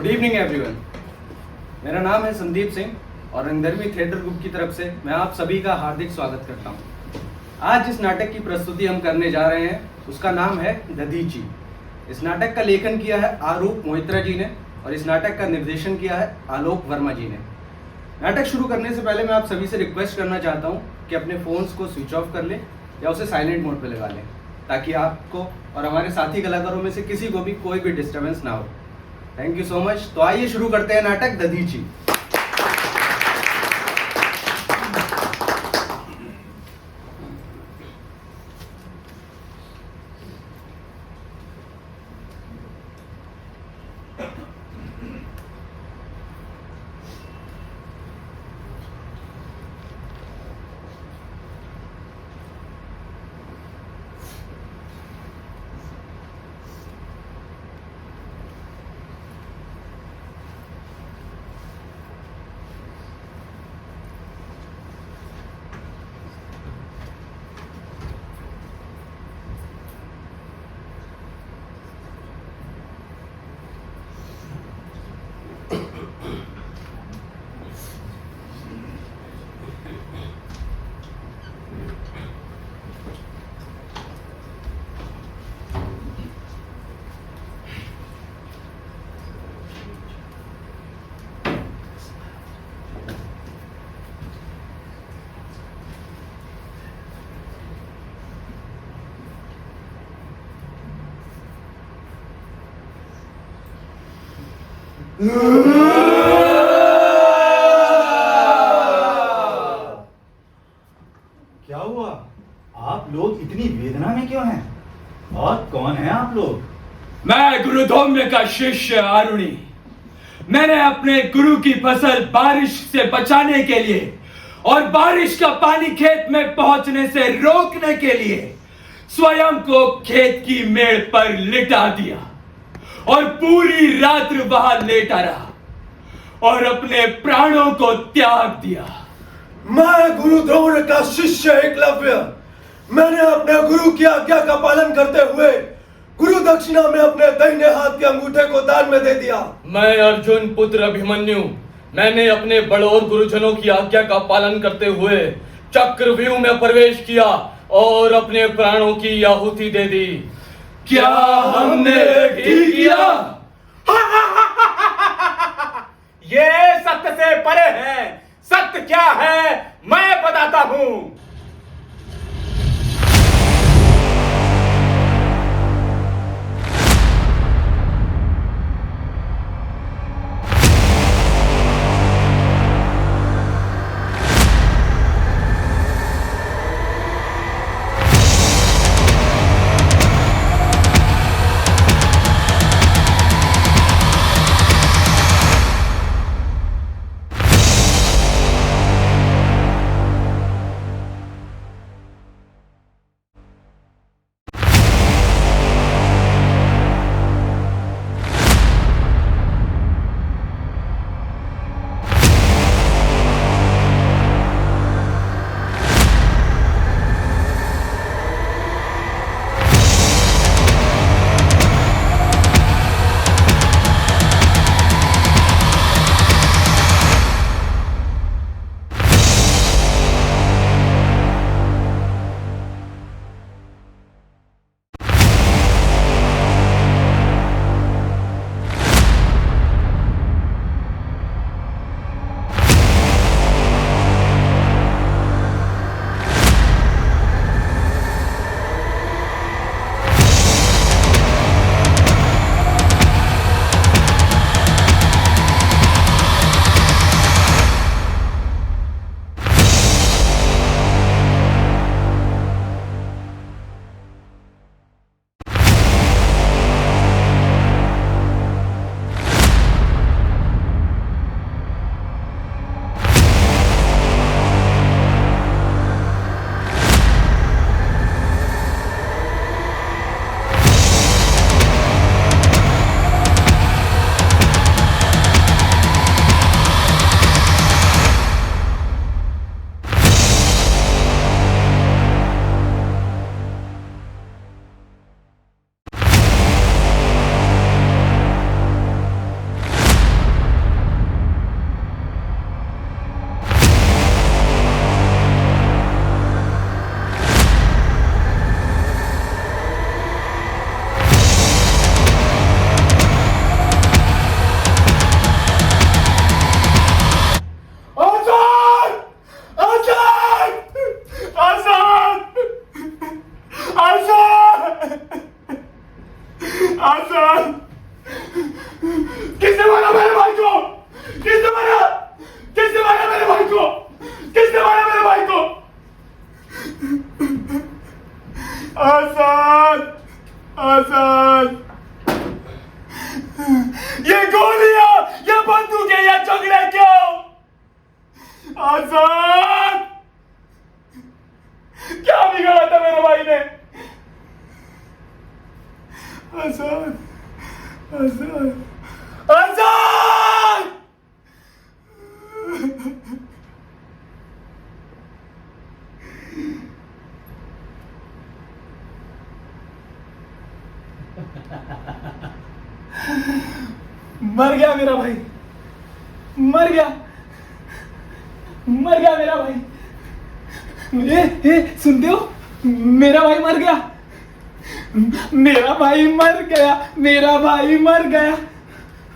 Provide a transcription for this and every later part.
Good evening everyone. मेरा नाम है संदीप सिंह और रंगधर्मी थिएटर ग्रुप की तरफ से मैं आप सभी का हार्दिक स्वागत करता हूं। आज जिस नाटक की प्रस्तुति हम करने जा रहे हैं उसका नाम है दधीची। इस नाटक का लेखन किया है आरूप मोहित्रा जी ने और इस नाटक का निर्देशन किया है आलोक वर्मा जी ने। नाटक शुरू करने से पहले मैं आप सभी से रिक्वेस्ट करना चाहता हूं कि अपने फ़ोन्स को स्विच ऑफ कर लें या उसे साइलेंट मोड पर लगा लें, ताकि आपको और हमारे साथी कलाकारों में से किसी को भी कोई भी डिस्टर्बेंस ना हो। Thank you so much. तो आइए शुरू करते हैं नाटक दधीची। क्या हुआ? आप लोग इतनी वेदना में क्यों हैं? और कौन है आप लोग? मैं गुरु धौम्य का शिष्य आरुणी। मैंने अपने गुरु की फसल बारिश से बचाने के लिए और बारिश का पानी खेत में पहुंचने से रोकने के लिए स्वयं को खेत की मेड़ पर लिटा दिया और पूरी रात्र वहां लेटा रहा और अपने प्राणों को त्याग दिया। मैं गुरु द्रोण का शिष्य एकलव्य, मैंने अपने गुरु की आज्ञा का पालन करते हुए गुरु दक्षिणा में अपने दाहिने हाथ के अंगूठे को दान में दे दिया। मैं अर्जुन पुत्र अभिमन्यु, मैंने अपने बड़ोर गुरुजनों की आज्ञा का पालन करते हुए चक्रव्यूह में प्रवेश किया और अपने प्राणों की आहुति दे दी। क्या हमने ठीक किया? ये सत्य से परे है। सत्य क्या है मैं बताता हूं। आजाद, आजाद। ये गोलियां, ये बंदूकें, ये झगड़े क्यों? आजाद, क्या बिगाड़ा था मेरे भाई ने? आजाद, आजाद, आजाद। मर गया मेरा भाई, मर गया, मर गया मेरा भाई। सुनते हो, मेरा भाई मर गया, मेरा भाई मर गया, मेरा भाई मर गया,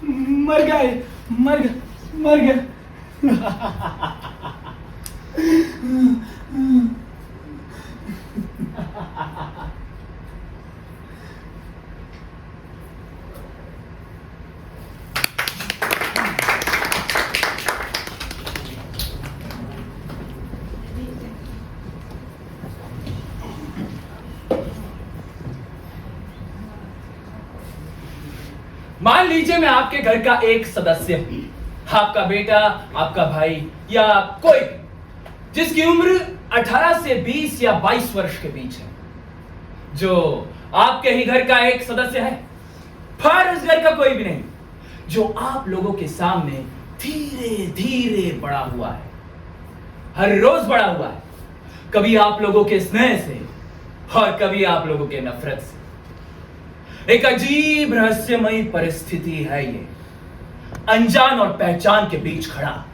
मर गया, मर गया, मर गया। मान लीजिए मैं आपके घर का एक सदस्य हूं, आपका बेटा, आपका भाई या कोई जिसकी उम्र 18 से 20 या 22 वर्ष के बीच है, जो आपके ही घर का एक सदस्य है, पर उस घर का कोई भी नहीं, जो आप लोगों के सामने धीरे धीरे बड़ा हुआ है, हर रोज बड़ा हुआ है, कभी आप लोगों के स्नेह से और कभी आप लोगों के नफरत से। एक अजीब रहस्यमयी परिस्थिति है ये, अनजान और पहचान के बीच खड़ा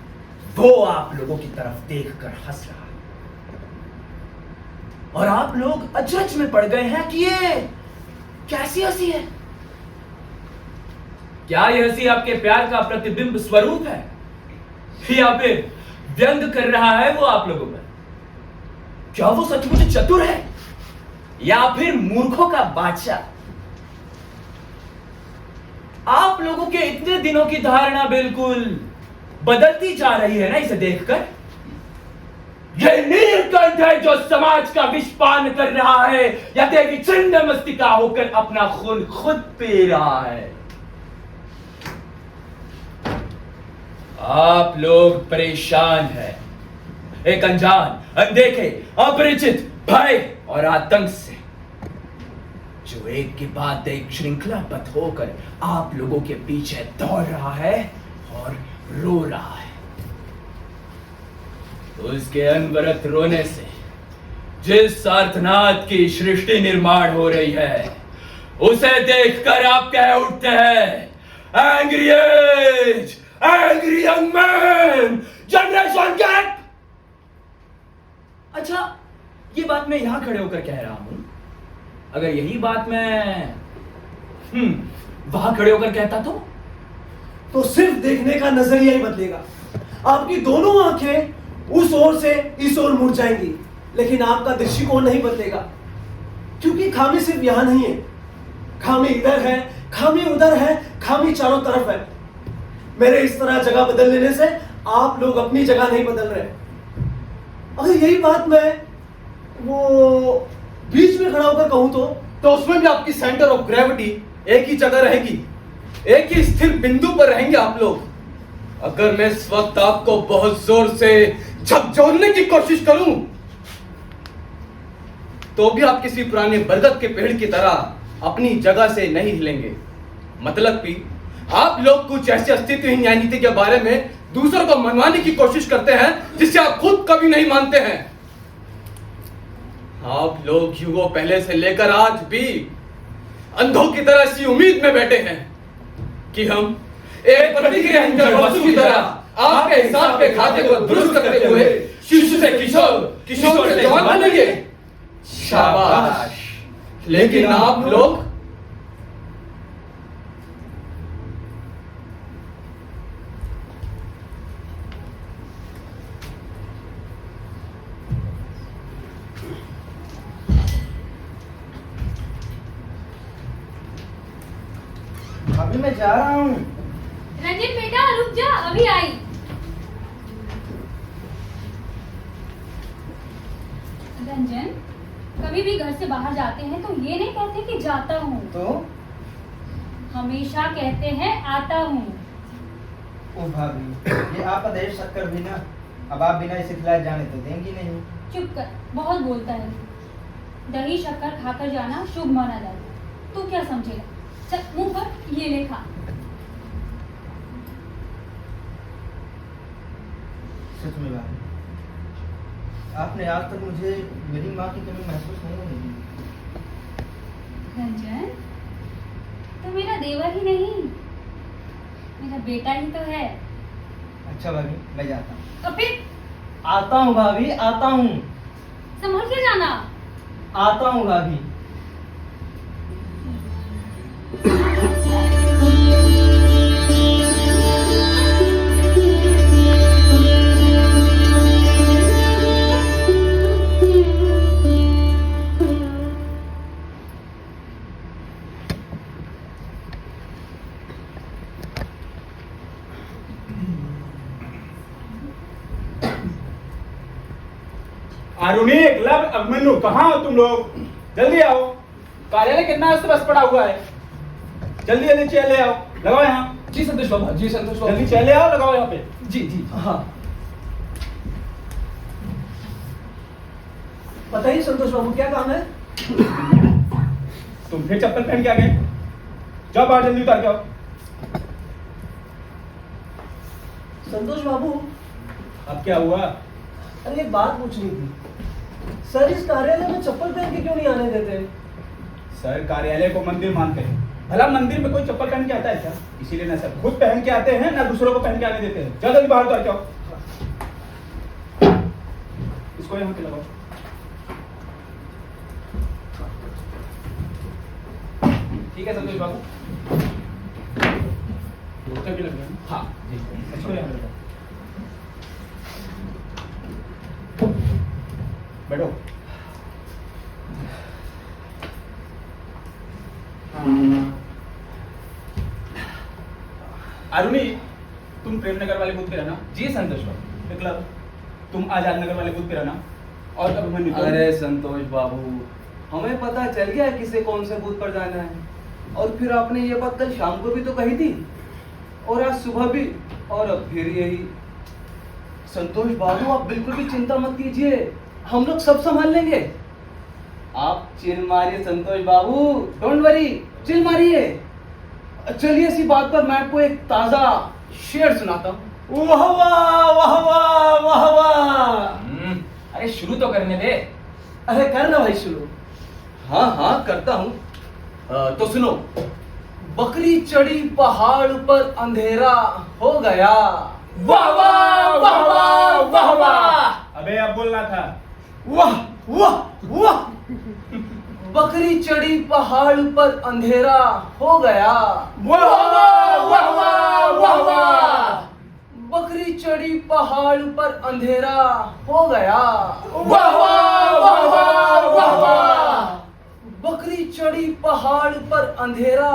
वो आप लोगों की तरफ देखकर हंस रहा है, और आप लोग अचरज में पड़ गए हैं कि ये कैसी हंसी है। क्या यह हंसी आपके प्यार का प्रतिबिंब स्वरूप है, या फिर व्यंग कर रहा है वो आप लोगों पर? क्या वो सचमुच चतुर है या फिर मूर्खों का बादशाह? आप लोगों के इतने दिनों की धारणा बिल्कुल बदलती जा रही है ना इसे देखकर। यह नीलकंठ है जो समाज का विषपान कर रहा है, या देवी चंड मस्तिका होकर अपना खून खुद पी रहा है। आप लोग परेशान हैं, एक अनजान, अनदेखे, अपरिचित भय और आतंक से, जो एक के बाद एक श्रृंखलाबद्ध होकर आप लोगों के पीछे दौड़ रहा है और रो रहा है। उसके अनवरत रोने से जिस आर्तनाद की सृष्टि निर्माण हो रही है, उसे देखकर आप कह उठते हैं, angry age, angry young man, generation gap. अच्छा, ये बात मैं यहां खड़े होकर कह रहा हूं, अगर यही बात मैं वहां खड़े होकर कहता तो सिर्फ देखने का नजरिया ही बदलेगा। आपकी दोनों आंखें उस ओर से इस ओर मुड़ जाएंगी, लेकिन आपका दृष्टिकोण नहीं बदलेगा, क्योंकि खामी सिर्फ यहां नहीं है, खामी इधर है, खामी उधर है, खामी चारों तरफ है। मेरे इस तरह जगह बदल लेने से आप लोग अपनी जगह नहीं बदल रहे। अगर यही बात मैं वो बीच में खड़ा होकर कहूं तो उसमें भी आपकी सेंटर ऑफ ग्रेविटी एक ही जगह रहेगी, एक ही स्थिर बिंदु पर रहेंगे आप लोग। अगर मैं इस वक्त आपको बहुत जोर से झकझोरने की कोशिश करूं, तो भी आप किसी पुराने बरगद के पेड़ की तरह अपनी जगह से नहीं हिलेंगे। मतलब कि आप लोग कुछ ऐसी अस्तित्वहीन न्यायनीति के बारे में दूसरों को मनवाने की कोशिश करते हैं जिसे आप खुद कभी नहीं मानते हैं। आप लोग युगों पहले से लेकर आज भी अंधों की तरह इसी उम्मीद में बैठे हैं कि हम एक प्रतिक्रियाहीन वस्तु की तरह आपके हिसाब के खाते को दुरुस्त करते हुए शिशु से किशोर, किशोर से जवान बनेंगे। शाबाश। लेकिन आप लोग अभी मैं जा रहा हूँ। रंजित बेटा रुक जा, अभी आई। रंजन, कभी भी घर से बाहर जाते हैं तो ये नहीं कहते कि जाता हूँ, तो हमेशा कहते हैं आता हूँ। ओ भाभी, ये आप आदेश शक्कर भी ना, अब आप बिना इसे खिलाए जाने तो देंगी नहीं। चुप कर, बहुत बोलता है। दही शक्कर खाकर जाना शुभ माना जाता है, तू क्या समझेगा? चल मुंह पर ये ले खा। सच में भाभी, आपने आज तक मुझे मेरी माँ की कमी महसूस नहीं होने दी। रंजन, तो मेरा देवर ही नहीं, मेरा बेटा ही तो है। अच्छा भाभी, मैं जाता हूँ। तो फिर आता हूँ भाभी, आता हूँ। संभल के जाना। आता हूँ भाभी। आरुणी, क्लब, अभिमन्यु, कहाँ हो तुम लोग? जल्दी आओ, कार्यालय कितना अस्त व्यस्त पड़ा हुआ है। जल्दी जल्दी चेयर ले आओ, लगाओ यहाँ। जी संतोष बाबा, जी संतोष बाबा। जल्दी चेयर ले आओ, लगाओ यहाँ पे। जी जी। हाँ, बताइए संतोष बाबू, क्या काम है? तुम फिर चप्पल पहन के आ गए। जाओ बाहर, जल्दी उतार के आओ। संतोष बाबू, अब क्या हुआ? अरे एक बात पूछनी थी। सर, इस कार्यालय में चप्पल पहन के क्यों नहीं आने देते? सर कार्यालय को मंदिर मानते हैं। भला मंदिर में कोई चप्पल पहन के आता है क्या? इसीलिए ना सर खुद पहन के आते हैं, ना दूसरों को पहन के आने देते हैं। जाओ जल्दी बाहर उतार के आओ। इसको यहाँ पे लगाओ। ठीक है संतोष बाबू, भी लग रहा है। हाँ जी, इसको यहाँ पे लगाओ। बैठो। अरुणी, तुम प्रेमनगर वाले बूथ पे रहना। जी संतोष बाबू। विक्लव, तुम आजाद नगर वाले बूथ पे रहना। और अभिमन्यु, अरे संतोष बाबू, हमें पता चल गया किसे कौन से बूथ पर जाना है। और फिर आपने ये बात कल शाम को भी तो कही थी, और आज सुबह भी, और अब फिर यही। संतोष बाबू, आप बिल्कुल भी चिंता मत कीजिए, हम लोग सब संभाल लेंगे। आप चिल मारिए संतोष बाबू, डोंट वरी, चिल मारिए। चलिए इसी बात पर मैं आपको एक ताजा शेर सुनाता हूँ। वाह वाह वाह वाह वाह वाह। अरे शुरू तो करने दे। अरे कर ना भाई शुरू। हाँ हाँ करता हूँ। तो सुनो। बकरी चढ़ी पहाड़ पर अंधेरा हो गया। वाह वाह वाह वाह वाह वाह। अबे अब बोलना था। वाह वाह वाह। बकरी चढ़ी पहाड़ पर अंधेरा हो गया। वाह वाह वाह वाह वाह वाह। बकरी चढ़ी पहाड़ पर अंधेरा हो गया। वाह वाह वाह वाह वाह वाह। बकरी चढ़ी पहाड़ पर अंधेरा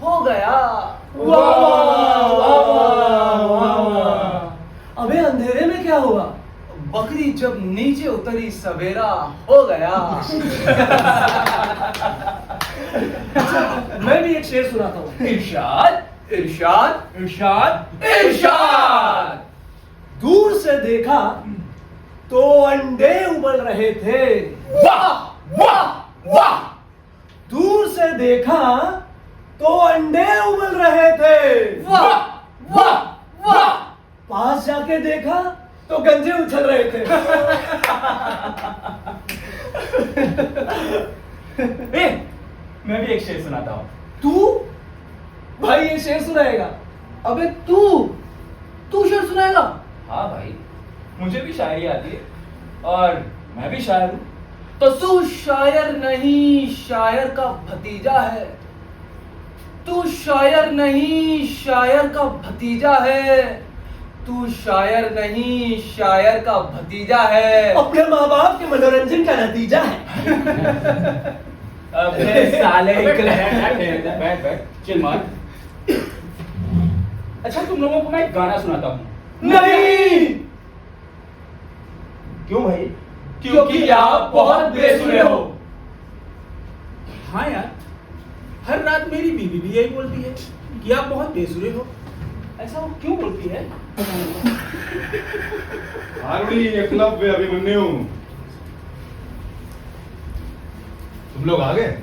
हो गया। वाह वाह वाह वाह वाह। अबे अंधेरे में क्या हुआ? बकरी जब नीचे उतरी सवेरा हो गया। मैं भी एक शेर सुनाता हूँ। इरशाद इरशाद इरशाद इरशाद। दूर से देखा तो अंडे उबल रहे थे। वाह वाह वाह। दूर से देखा तो अंडे उबल रहे थे। वाह वाह वाह। पास जाके देखा तो गंजे उछल रहे थे। मैं भी एक शेर सुनाता हूँ। तू भाई ये शेर सुनाएगा? अबे तू शेर सुनाएगा? हाँ भाई, मुझे भी शायरी आती है और मैं भी शायर हूँ। तो तू शायर नहीं, शायर का भतीजा है। तू शायर नहीं, शायर का भतीजा है। तू शायर नहीं, शायर का भतीजा है। अपने माँ बाप के मनोरंजन का नतीजा है। अबे साले बैठ बैठ, चिल मार। अच्छा तुम लोगों को मैं एक गाना सुनाता हूँ। नहीं। क्यों भाई? क्योंकि आप बहुत बेसुरे हो। हाँ यार, हर रात मेरी बीवी भी यही बोलती है कि आप बहुत बेसुरे हो। ऐसा वो क्यों बोलती है? आरुणि, एकलव्य, अभिमन्यु, तुम लोग आ गए?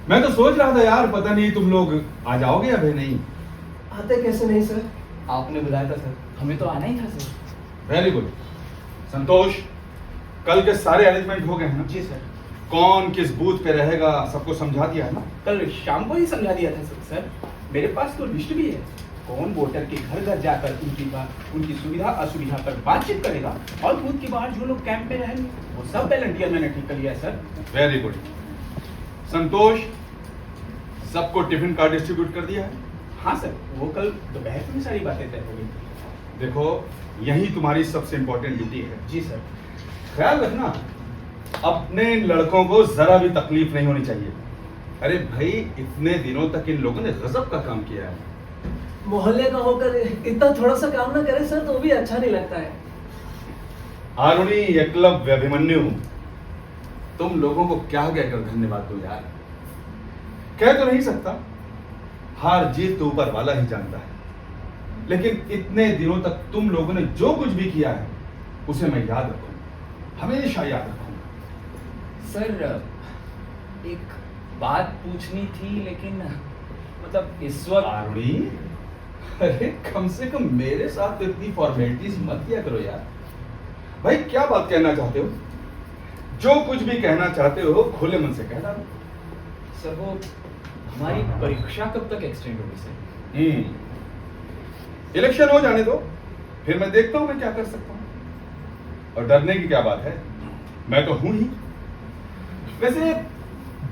मैं तो सोच रहा था यार, पता नहीं तुम लोग आ जाओगे या फिर नहीं। आते कैसे नहीं सर? आपने बुलाया था सर, हमें तो आना ही था सर। Very good. संतोष, कल के सारे अरेंजमेंट हो गए हैं ना? जी सर। कौन किस बूथ पे रहेगा सबको समझा दिया है ना? कल शाम को ही समझा दिया था सर। मेरे पास तो लिस्ट भी है। कौन वोटर के घर घर जाकर उनकी सुविधा असुविधा पर बातचीत करेगा और बूथ के बाहर जो लोग कैंप में रहेंगे वो सब वॉलंटियर मैंने ठीक कर लिया है सर। Very good. संतोष, सबको टिफिन कार्ड डिस्ट्रीब्यूट कर दिया है? हाँ सर, वो कल दोपहर में सारी बातें तय हो गई। देखो, यही तुम्हारी सबसे इंपॉर्टेंट ड्यूटी है। जी सर। ख्याल रखना, अपने लड़कों को जरा भी तकलीफ नहीं होनी चाहिए। अरे भाई, इतने दिनों तक इन लोगों ने गजब का काम किया है। मोहल्ले का होकर इतना थोड़ा सा काम ना करे सर तो भी अच्छा नहीं लगता है। आरुणि, एकलव्य, अभिमन्यु, तुम लोगों को क्या कहकर धन्यवाद दूं यार। कह तो नहीं सकता, हार जीत तो ऊपर वाला ही जानता है, लेकिन इतने दिनों तक तुम लोगों ने जो कुछ भी किया है उसे मैं याद रखूंगा, हमेशा याद रखूंगा। सर, एक बात पूछनी थी, लेकिन मतलब इस वक्त। आरुणि, अरे कम से कम मेरे साथ तो इतनी फॉर्मेलिटीज मत किया करो यार। भाई, क्या बात कहना चाहते हो? जो कुछ भी कहना चाहते हो खुले मन से कह डालो। सर, वो हमारी परीक्षा कब तक एक्सटेंड होगी सर? इलेक्शन हो जाने दो, फिर मैं देखता हूं मैं क्या कर सकता हूं। और डरने की क्या बात है, मैं तो हूं ही। वैसे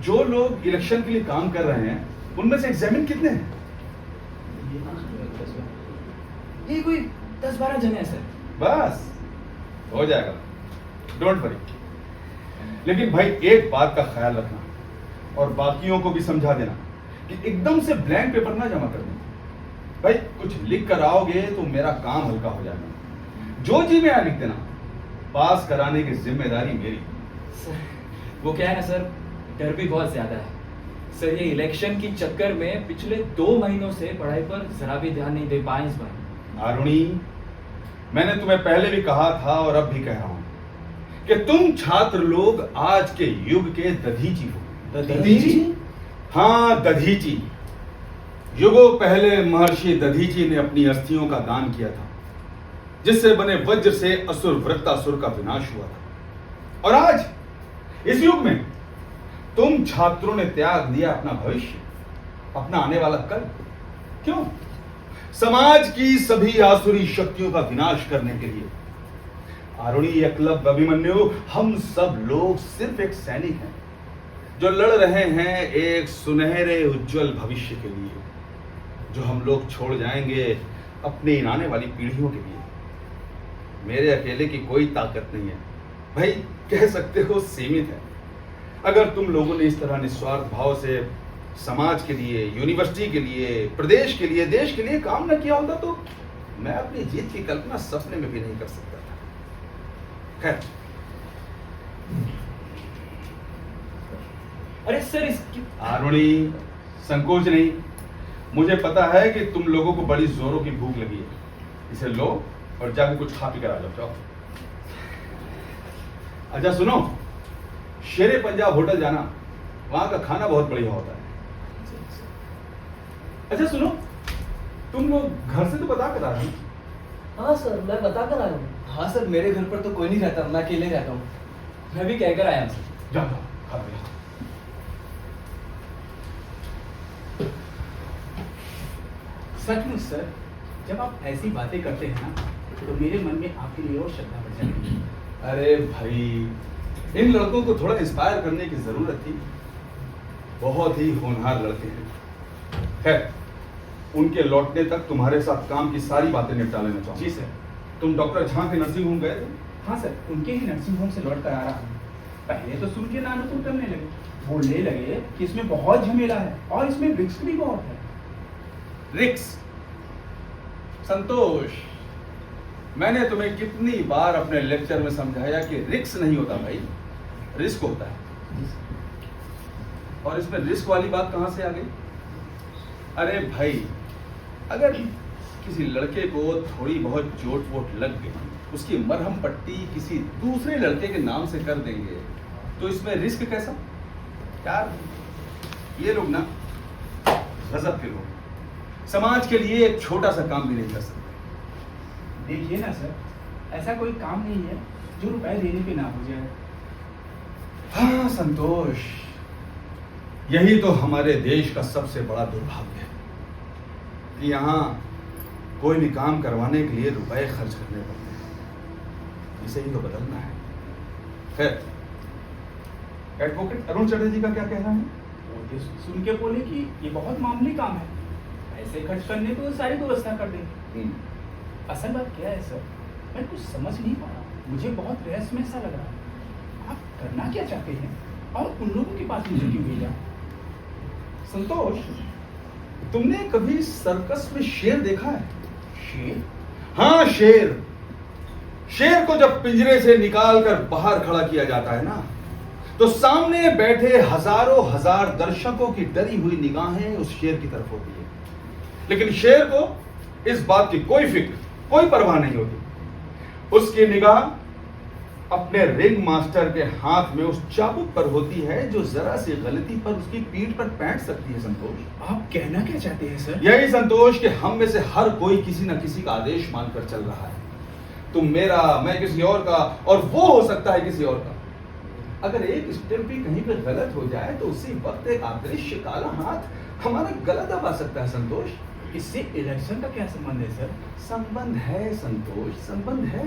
जो लोग इलेक्शन के लिए काम कर रहे हैं उनमें से एग्जामिन कितने हैं? ये कोई 10-12 जने हैं सर। बस हो जाएगा, डोंट वरी। लेकिन भाई, एक बात का ख्याल रखना और बाकियों को भी समझा देना कि एकदम से ब्लैंक पेपर ना जमा कर देना। भाई, कुछ लिख कर आओगे तो मेरा काम हल्का हो जाएगा। जो जी में आ लिख देना, पास कराने की जिम्मेदारी मेरी। सर, वो क्या है ना सर, डर भी बहुत ज्यादा है सर। ये इलेक्शन की चक्कर में पिछले 2 महीनों से पढ़ाई पर जरा भी ध्यान नहीं दे पाए इस बार। आरुणि, मैंने तुम्हें पहले भी कहा था और अब भी कह रहा हूं कि तुम छात्र लोग आज के युग के दधीची हो। दधीची? हाँ, दधीची। युगों पहले महर्षि दधीची ने अपनी अस्थियों का दान किया था, जिससे बने वज्र से असुर वृत्तासुर का विनाश हुआ था। और आज इस युग में तुम छात्रों ने त्याग दिया अपना भविष्य, अपना आने वाला कल। क्यों? समाज की सभी आसुरी शक्तियों का विनाश करने के लिए। आरुणि, एकलव्य, अभिमन्यु, हम सब लोग सिर्फ एक सैनिक हैं जो लड़ रहे हैं एक सुनहरे उज्जवल भविष्य के लिए, जो हम लोग छोड़ जाएंगे अपनी आने वाली पीढ़ियों के लिए। मेरे अकेले की कोई ताकत नहीं है भाई, कह सकते हो सीमित है। अगर तुम लोगों ने इस तरह निस्वार्थ भाव से समाज के लिए, यूनिवर्सिटी के लिए, प्रदेश के लिए, देश के लिए काम न किया होता तो मैं अपनी जीत की कल्पना सपने में भी नहीं कर सकता था। खैर, अरे सर, इसकी आरुणि, संकोच नहीं। मुझे पता है कि तुम लोगों को बड़ी जोरों की भूख लगी है। इसे लो और जाकर कुछ खा पी कर आ जाओ। जाओ। अच्छा सुनो, शेरे पंजाब होटल जाना, वहां का खाना बहुत बढ़िया होता है। अच्छा सुनो, तुम लोग घर से तो बता कर आ रहे हो? हाँ सर, मैं बता कर आया हूँ। हाँ सर, मेरे घर पर तो कोई नहीं रहता, मैं अकेले रहता हूँ। मैं भी कहकर आया हूं सर। जाओ जाओ, खा लो। सचमुच सर, जब आप ऐसी बातें करते हैं ना तो मेरे मन में आपके लिए और श्रद्धा बढ़ जाती है। अरे भाई, इन लड़कों को थोड़ा इंस्पायर करने की जरूरत थी। बहुत ही होनहार लड़के हैं। खैर, उनके लौटने तक तुम्हारे साथ काम की सारी बातें निपटा लेना चाहूँ। जी सर। तुम डॉक्टर झा के नर्सिंग होम गए थे? हाँ सर, उनके ही नर्सिंग होम से लौट कर आ रहा हूँ। पहले तो सुन के नानुतुर करने लगे, बोलने लगे कि इसमें बहुत झमेला है और इसमें रिस्क भी बहुत है। रिक्स? संतोष, मैंने तुम्हें कितनी बार अपने लेक्चर में समझाया कि रिक्स नहीं होता भाई, रिस्क होता है। और इसमें रिस्क वाली बात कहां से आ गई? अरे भाई, अगर किसी लड़के को थोड़ी बहुत चोट वोट लग गई, उसकी मरहम पट्टी किसी दूसरे लड़के के नाम से कर देंगे, तो इसमें रिस्क कैसा? यार, ये लोग ना गजब के लोग, समाज के लिए एक छोटा सा काम भी नहीं कर सकते। देखिए ना सर, ऐसा कोई काम नहीं है जो रुपए देने पे ना हो जाए। हाँ संतोष, यही तो हमारे देश का सबसे बड़ा दुर्भाग्य है कि यहाँ कोई भी काम करवाने के लिए रुपए खर्च करने पड़ते हैं। इसे ही तो बदलना है। खैर, एडवोकेट अरुण चटर्जी का क्या कहना है? वो ये सुन के बोले कि ये बहुत मामूली काम है, ऐसे खर्च करने को सारी व्यवस्था कर देंगे। असल बात क्या है सर, मैं कुछ समझ नहीं पा रहा, मुझे बहुत रहस्यमय सा लग रहा है। आप करना क्या चाहते हैं और उन लोगों के पास मुझे क्यों भेजा? संतोष, तुमने कभी सर्कस में शेर देखा है? शेर? हाँ, शेर। शेर को जब पिंजरे से निकालकर बाहर खड़ा किया जाता है ना, तो सामने बैठे हजारों हजार दर्शकों की डरी हुई निगाहें उस शेर की तरफ होती है। लेकिन शेर को इस बात की कोई फिक्र, कोई परवाह नहीं होती। उसकी निगाह अपने रिंग मास्टर के हाथ में उस चाबुक पर होती है जो जरा सी गलती पर उसकी पीठ पर पैंट सकती है। संतोष, आप कहना क्या चाहते हैं सर? यही संतोष कि हम में से हर कोई किसी न किसी का आदेश मानकर चल रहा है। तुम मेरा, मैं किसी और का, और वो हो सकता है किसी और का। अगर एक स्टेप भी कहीं पर गलत हो जाए तो उसी वक्त एक अदृश्य काला हाथ हमारा गला दबा सकता है। संतोष, इससे इलेक्शन का क्या संबंध है सर? संबंध है संतोष, संबंध है।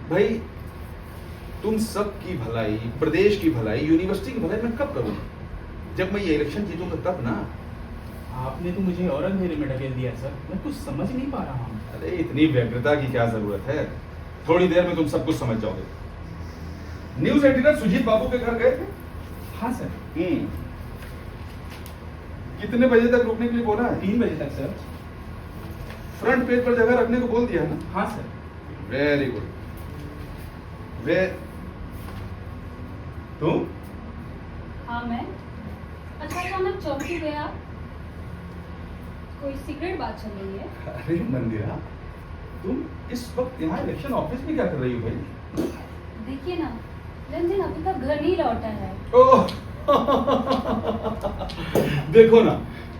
भाई, तुम सब की भलाई, प्रदेश की भलाई, यूनिवर्सिटी की भलाई मैं कब करूंगा? जब मैं ये इलेक्शन जीतूंगा तब ना। आपने तो मुझे और अंधेरे में ढकेल दिया सर, मैं कुछ समझ नहीं पा रहा हूँ। अरे, इतनी व्यग्रता की क्या जरूरत है? थोड़ी देर में तुम सब कुछ समझ जाओगे। न्यूज एडिटर सुजीत बाबू के घर गए थे? हाँ सर। कितने बजे तक रुकने के लिए बोला है? 3 बजे तक सर। फ्रंट पेज पर जगह रखने को बोल दिया है ना? हाँ सर। Very good. वे तुम? हाँ मैं। अच्छा, अचानक चौंकी गए आप? कोई सीक्रेट बात चल रही है? अरे मंदिरा, तुम इस वक्त यहाँ इलेक्शन ऑफिस में क्या कर रही हो भाई? देखिए ना, रंजन अभी तक घर नहीं लौटा है। ओह देखो ना,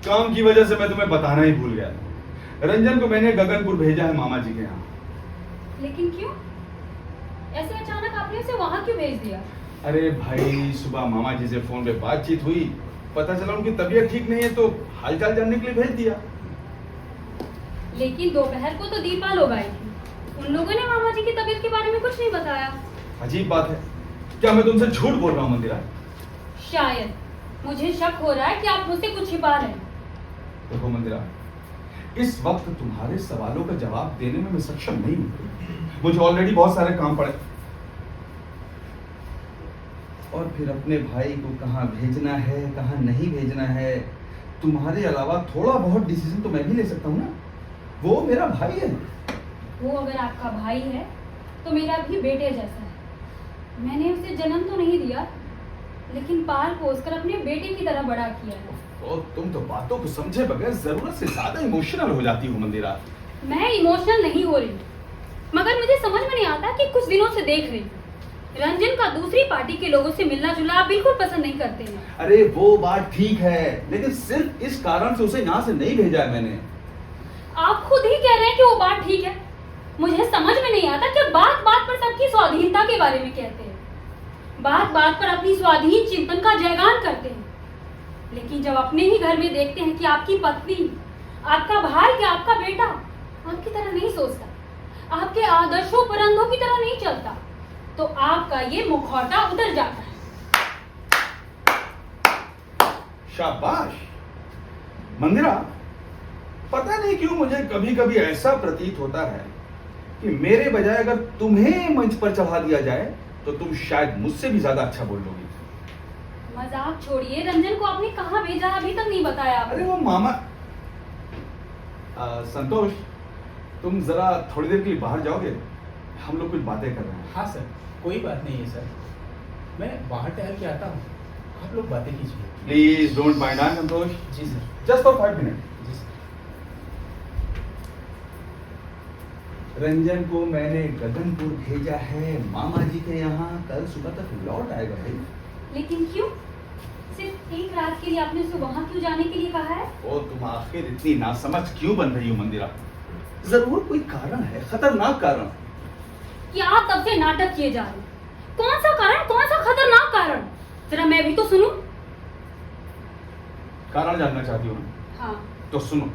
काम की वजह से मैं तुम्हें बताना ही भूल गया था। रंजन को मैंने गगनपुर भेजा है मामा जी के यहाँ। लेकिन क्यों? ऐसे अचानक आपने उसे वहां क्यों भेज दिया? अरे भाई, सुबह मामा जी से फोन पे बातचीत हुई, पता चला उनकी तबीयत ठीक नहीं है तो हालचाल जानने के लिए भेज दिया। लेकिन दोपहर को तो दीपा लोग आई थी, उन लोगों ने मामा जी की तबीयत के बारे में कुछ नहीं बताया। अजीब बात है, क्या मैं तुमसे झूठ बोल रहा हूँ मंदिरा? शायद। मुझे शक हो रहा है कि आप मुझसे कुछ छिपा रहे हैं। देखो मंदिरा, इस वक्त तुम्हारे सवालों का जवाब देने में मैं सक्षम नहीं हूँ। मुझे ऑलरेडी बहुत सारे काम पड़े, और फिर अपने भाई को कहाँ भेजना है, कहाँ नहीं भेजना है, तुम्हारे अलावा थोड़ा बहुत डिसीजन तो मैं भी ले सकता हूँ ना। वो मेरा भाई है। वो अगर आपका भाई है तो मेरा भी बेटे जैसा है। मैंने उसे जन्म तो नहीं दिया, लेकिन पाल पोस कर अपने बेटे की तरह बड़ा किया है। और तुम तो बातों को समझे बगैर जरूरत से ज्यादा इमोशनल हो जाती हो मंदिरा। मैं इमोशनल नहीं हो रही, मगर मुझे समझ में नहीं आता कि कुछ दिनों से देख रही हूँ रंजन का दूसरी पार्टी के लोगों से मिलना जुलना आप बिल्कुल पसंद नहीं करते हैं। अरे वो बात ठीक है, लेकिन सिर्फ इस कारण से उसे यहाँ से नहीं भेजा है मैंने। आप खुद ही कह रहे हैं कि वो बात ठीक है। मुझे समझ में नहीं आता कि बात बात पर सबकी स्वाधीनता के बारे में कहते हैं, बात बात पर अपनी स्वाधीन चिंतन का जयगान करते हैं, लेकिन जब अपने ही घर में देखते हैं कि आपकी पत्नी, आपका भाई या आपका बेटा आपकी तरह नहीं सोचता, आपके आदर्शों पर अंधों की तरह नहीं चलता, तो आपका ये मुखौटा उतर जाता है। शाबाश मंदिरा, पता नहीं क्यों मुझे कभी कभी ऐसा प्रतीत होता है कि मेरे बजाय अगर तुम्हें मंच पर चढ़ा दिया जाए तो तुम शायद मुझसे भी ज्यादा अच्छा बोल लोगी। मजाक छोड़िए, रंजन को आपने कहाँ भेजा है अभी तक नहीं बताया आपने। अरे वो मामा। संतोष, तुम जरा थोड़ी देर के लिए बाहर जाओगे? हम लोग कुछ बातें कर रहे हैं। हाँ सर, कोई बात नहीं है सर, मैं बाहर टहल के आता हूँ। आप लोग बातें कीजिए। Please don't mind. I am Santosh, जी सर। Just for 5 minute. जी सर। रंजन को मैंने गगनपुर भेजा है मामा जी के यहाँ, कल सुबह तक लौट आएगा भाई। लेकिन क्यों? सिर्फ एक रात के लिए आपने उसे वहां क्यों जाने के लिए कहा है? ओ तुम आखिर इतनी नासमझ क्यों बन रही हो मंदिरा? जरूर कोई कारण है, खतरनाक कारण। कि आप तब से नाटक किए जा रहे हैं। कौन सा कारण, कौन सा खतरनाक कारण? जरा मैं भी तो सुनूं। कारण जानना चाहती हो ना? हाँ। तो सुनो,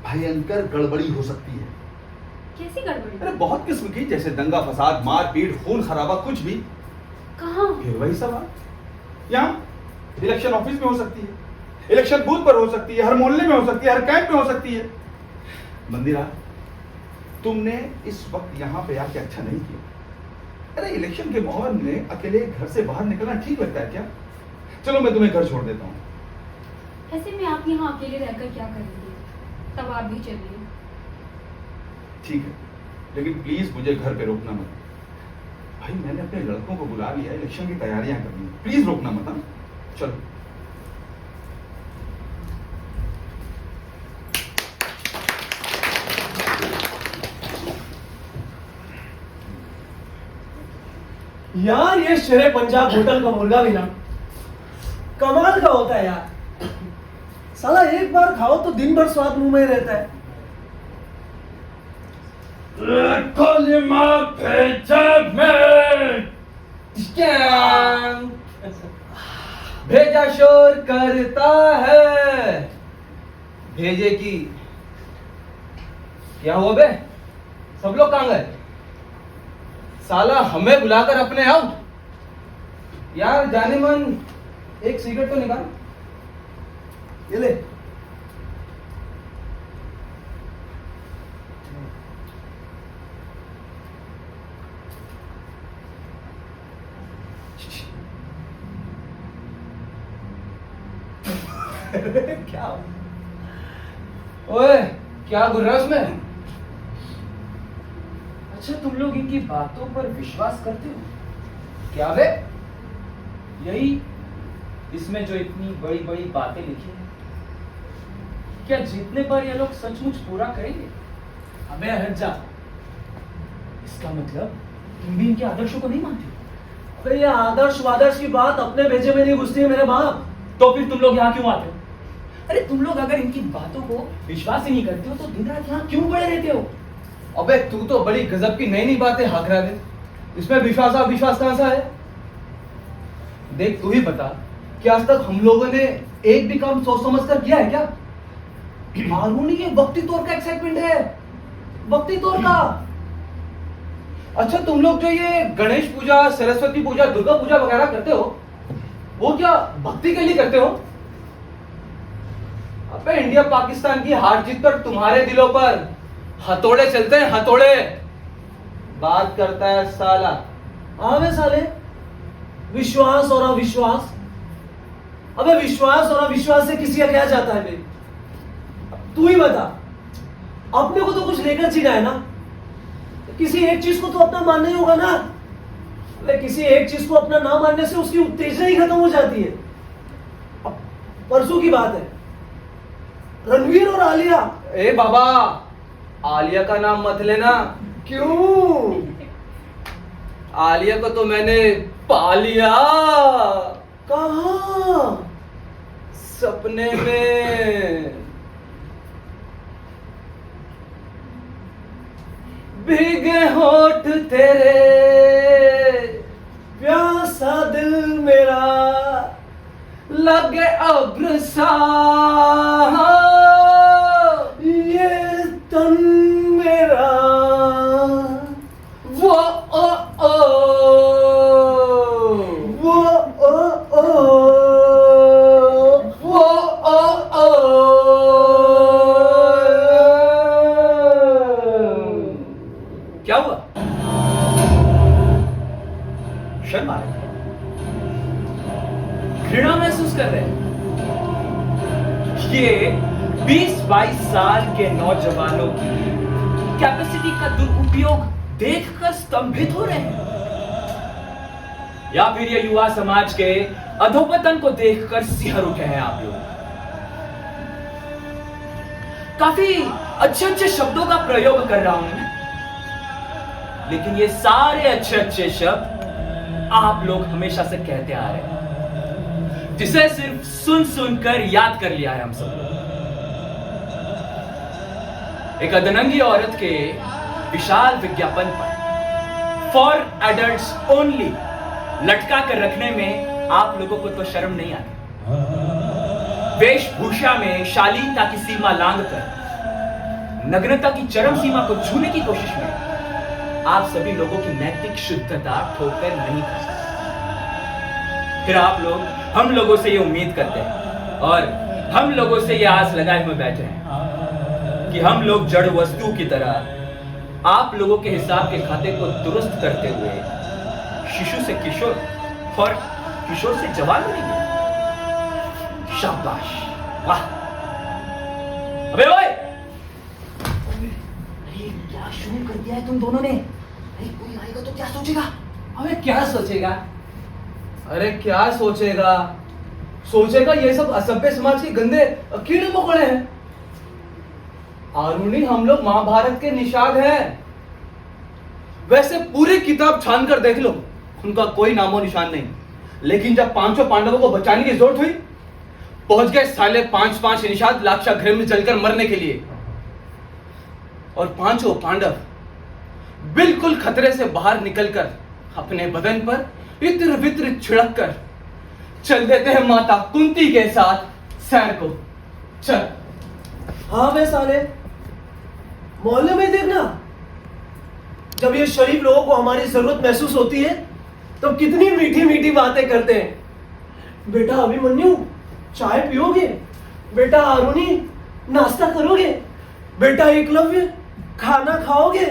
भयंकर गड़बड़ी हो सकती है। कैसी गड़बड़ी? अरे बहुत किस्म की, जैसे दंगा फसाद, मारपीट, खून खराबा, कुछ भी। कहाँ? फिर वही सवाल, यहाँ इलेक्शन ऑफिस में हो सकती है, इलेक्शन बूथ पर हो सकती है, हर मोहल्ले में हो सकती है, हर कैंप में हो सकती है। मंदिरा, तुमने इस वक्त यहाँ पे आके अच्छा नहीं किया। अरे इलेक्शन के माहौल में अकेले घर से बाहर निकलना ठीक लगता है क्या? चलो मैं तुम्हें घर छोड़ देता हूँ। ऐसे में आप यहाँ अकेले रहकर क्या करेंगे? तब आप भी चलिए। ठीक है, लेकिन प्लीज मुझे घर पे रोकना मत। भाई मैंने अपने लड़कों को बुला लिया, इलेक्शन की तैयारियां करनी है, प्लीज रोकना मत। हाँ? चलो। यार ये शेरे पंजाब होटल का मुर्गा भी ना कमाल का होता है यार। साला एक बार खाओ तो दिन भर स्वाद मुंह में रहता है। भेजा शोर करता है भेजे की। क्या हुआ बे? सब लोग कहां गए? साला हमें बुलाकर अपने आउट। यार जाने मन एक सिगरेट तो निकाल। ये ले। क्या? ओए क्या गुर्रास में? अच्छा, तुम लोग इनकी बातों पर विश्वास करते हो? क्या बे? यही इसमें जो इतनी बड़ी बड़ी बातें लिखी हैं, क्या जीतने पर ये लोग सचमुच पूरा करेंगे? अबे हट जा। इसका मतलब तुम भी इनके आदर्शों को नहीं मानते हो? अबे ये आदर्श वादर्श की बात अपने भेजे में नहीं घुसती है मेरे बाप। तो फिर तुम लोग यहाँ क्यों आते हो? अरे तुम लोग अगर इनकी बातों को विश्वास ही नहीं करते हो तो दिन रात यहाँ क्यों पड़े रहते हो? अबे तू तो बड़ी गजब की नई नई बातें हाक रहा है। इसमें विश्वास अविश्वास कहां सा है? देख तू ही बता कि आज तक हम लोगों ने एक भी काम सोच समझ कर किया है क्या? आरुणी के वक्ती तौर का एक्साइटमेंट है, वक्ती तौर का। अच्छा तुम लोग जो ये गणेश पूजा, सरस्वती पूजा, दुर्गा पूजा वगैरह करते हो, वो क्या भक्ति के लिए करते हो? अबे इंडिया पाकिस्तान की हार जीत पर तुम्हारे दिलों पर हथौड़े चलते हैं, हथौड़े। बात करता है साला। आवे साले, विश्वास और अविश्वास। अबे विश्वास और अविश्वास से किसी का क्या जाता है बे? तू ही बता। अपने को तो कुछ लेकर जीना है ना, किसी एक चीज को तो अपना मानना ही होगा ना। अबे किसी एक चीज को अपना ना मानने से उसकी उत्तेजना ही खत्म हो जाती है। अब परसों की बात है, रणवीर और आलिया। ए बाबा, आलिया का नाम मत लेना। क्यों? आलिया को तो मैंने पा लिया। कहाँ? सपने में। भीगे होठ तेरे, प्यासा दिल मेरा, लगे अब्र सा, ये तन मेरा, वो ओ ओ, वो ओ ओ, वो ओ ओ। क्या हुआ? शर्म आ रही है? घृणा महसूस कर रहे हैं? ये 20-22 साल के नौजवानों की कैपेसिटी का दुरुपयोग देखकर स्तंभित हो रहे हैं। या फिर ये युवा समाज के अधोपतन को देखकर सिहर उठे हैं आप लोग? काफी अच्छे अच्छे शब्दों का प्रयोग कर रहा हूं मैं, लेकिन ये सारे अच्छे अच्छे शब्द आप लोग हमेशा से कहते आ रहे हैं, जिसे सिर्फ सुन सुनकर याद कर लिया है हम सब लोग। एक अधनंगी औरत के विशाल विज्ञापन पर फॉर एडल्ट्स ओनली लटका कर रखने में आप लोगों को तो शर्म नहीं आती? वेशभूषा में शालीनता की सीमा लांघकर नग्नता की चरम सीमा को छूने की कोशिश में आप सभी लोगों की नैतिक शुद्धता ठोकर नहीं कर सकते। फिर आप लोग हम लोगों से ये उम्मीद करते हैं और हम लोगों से ये आस लगाए हुए बैठे हैं कि हम लोग जड़ वस्तु की तरह आप लोगों के हिसाब के खाते को दुरुस्त करते हुए शिशु से किशोर और किशोर से जवान बनेंगे। शाबाश, वाह। अबे ओए, अरे क्या शुरू कर दिया है तुम दोनों ने? अरे कोई आएगा तो क्या सोचेगा? अबे क्या सोचेगा? अरे क्या सोचेगा? सोचेगा ये सब असभ्य समाज के गंदे कीड़े मकोड़े हैं। आरुणि, हम लोग महाभारत के निषाद हैं। वैसे पूरी किताब छान कर देख लो, उनका कोई नामो निशान नहीं। लेकिन जब पांचों पांडवों को बचाने की जरूरत हुई, पहुंच गए साले 5-5 निषाद लाक्षागृह में जलकर मरने के लिए। और पांचों पांडव बिल्कुल खतरे से बाहर निकलकर अपने बदन पर इत्र वित्र छिड़क कर चल देते हैं माता कुंती के साथ सैर को। चल। हाँ वे साले, मोहल्ले में देखना, जब ये शरीफ लोगों को हमारी जरूरत महसूस होती है तो कितनी मीठी मीठी बातें करते हैं। बेटा अभिमन्यु, चाय पियोगे? बेटा आरुणि, नाश्ता करोगे? बेटा एकलव्य, खाना खाओगे?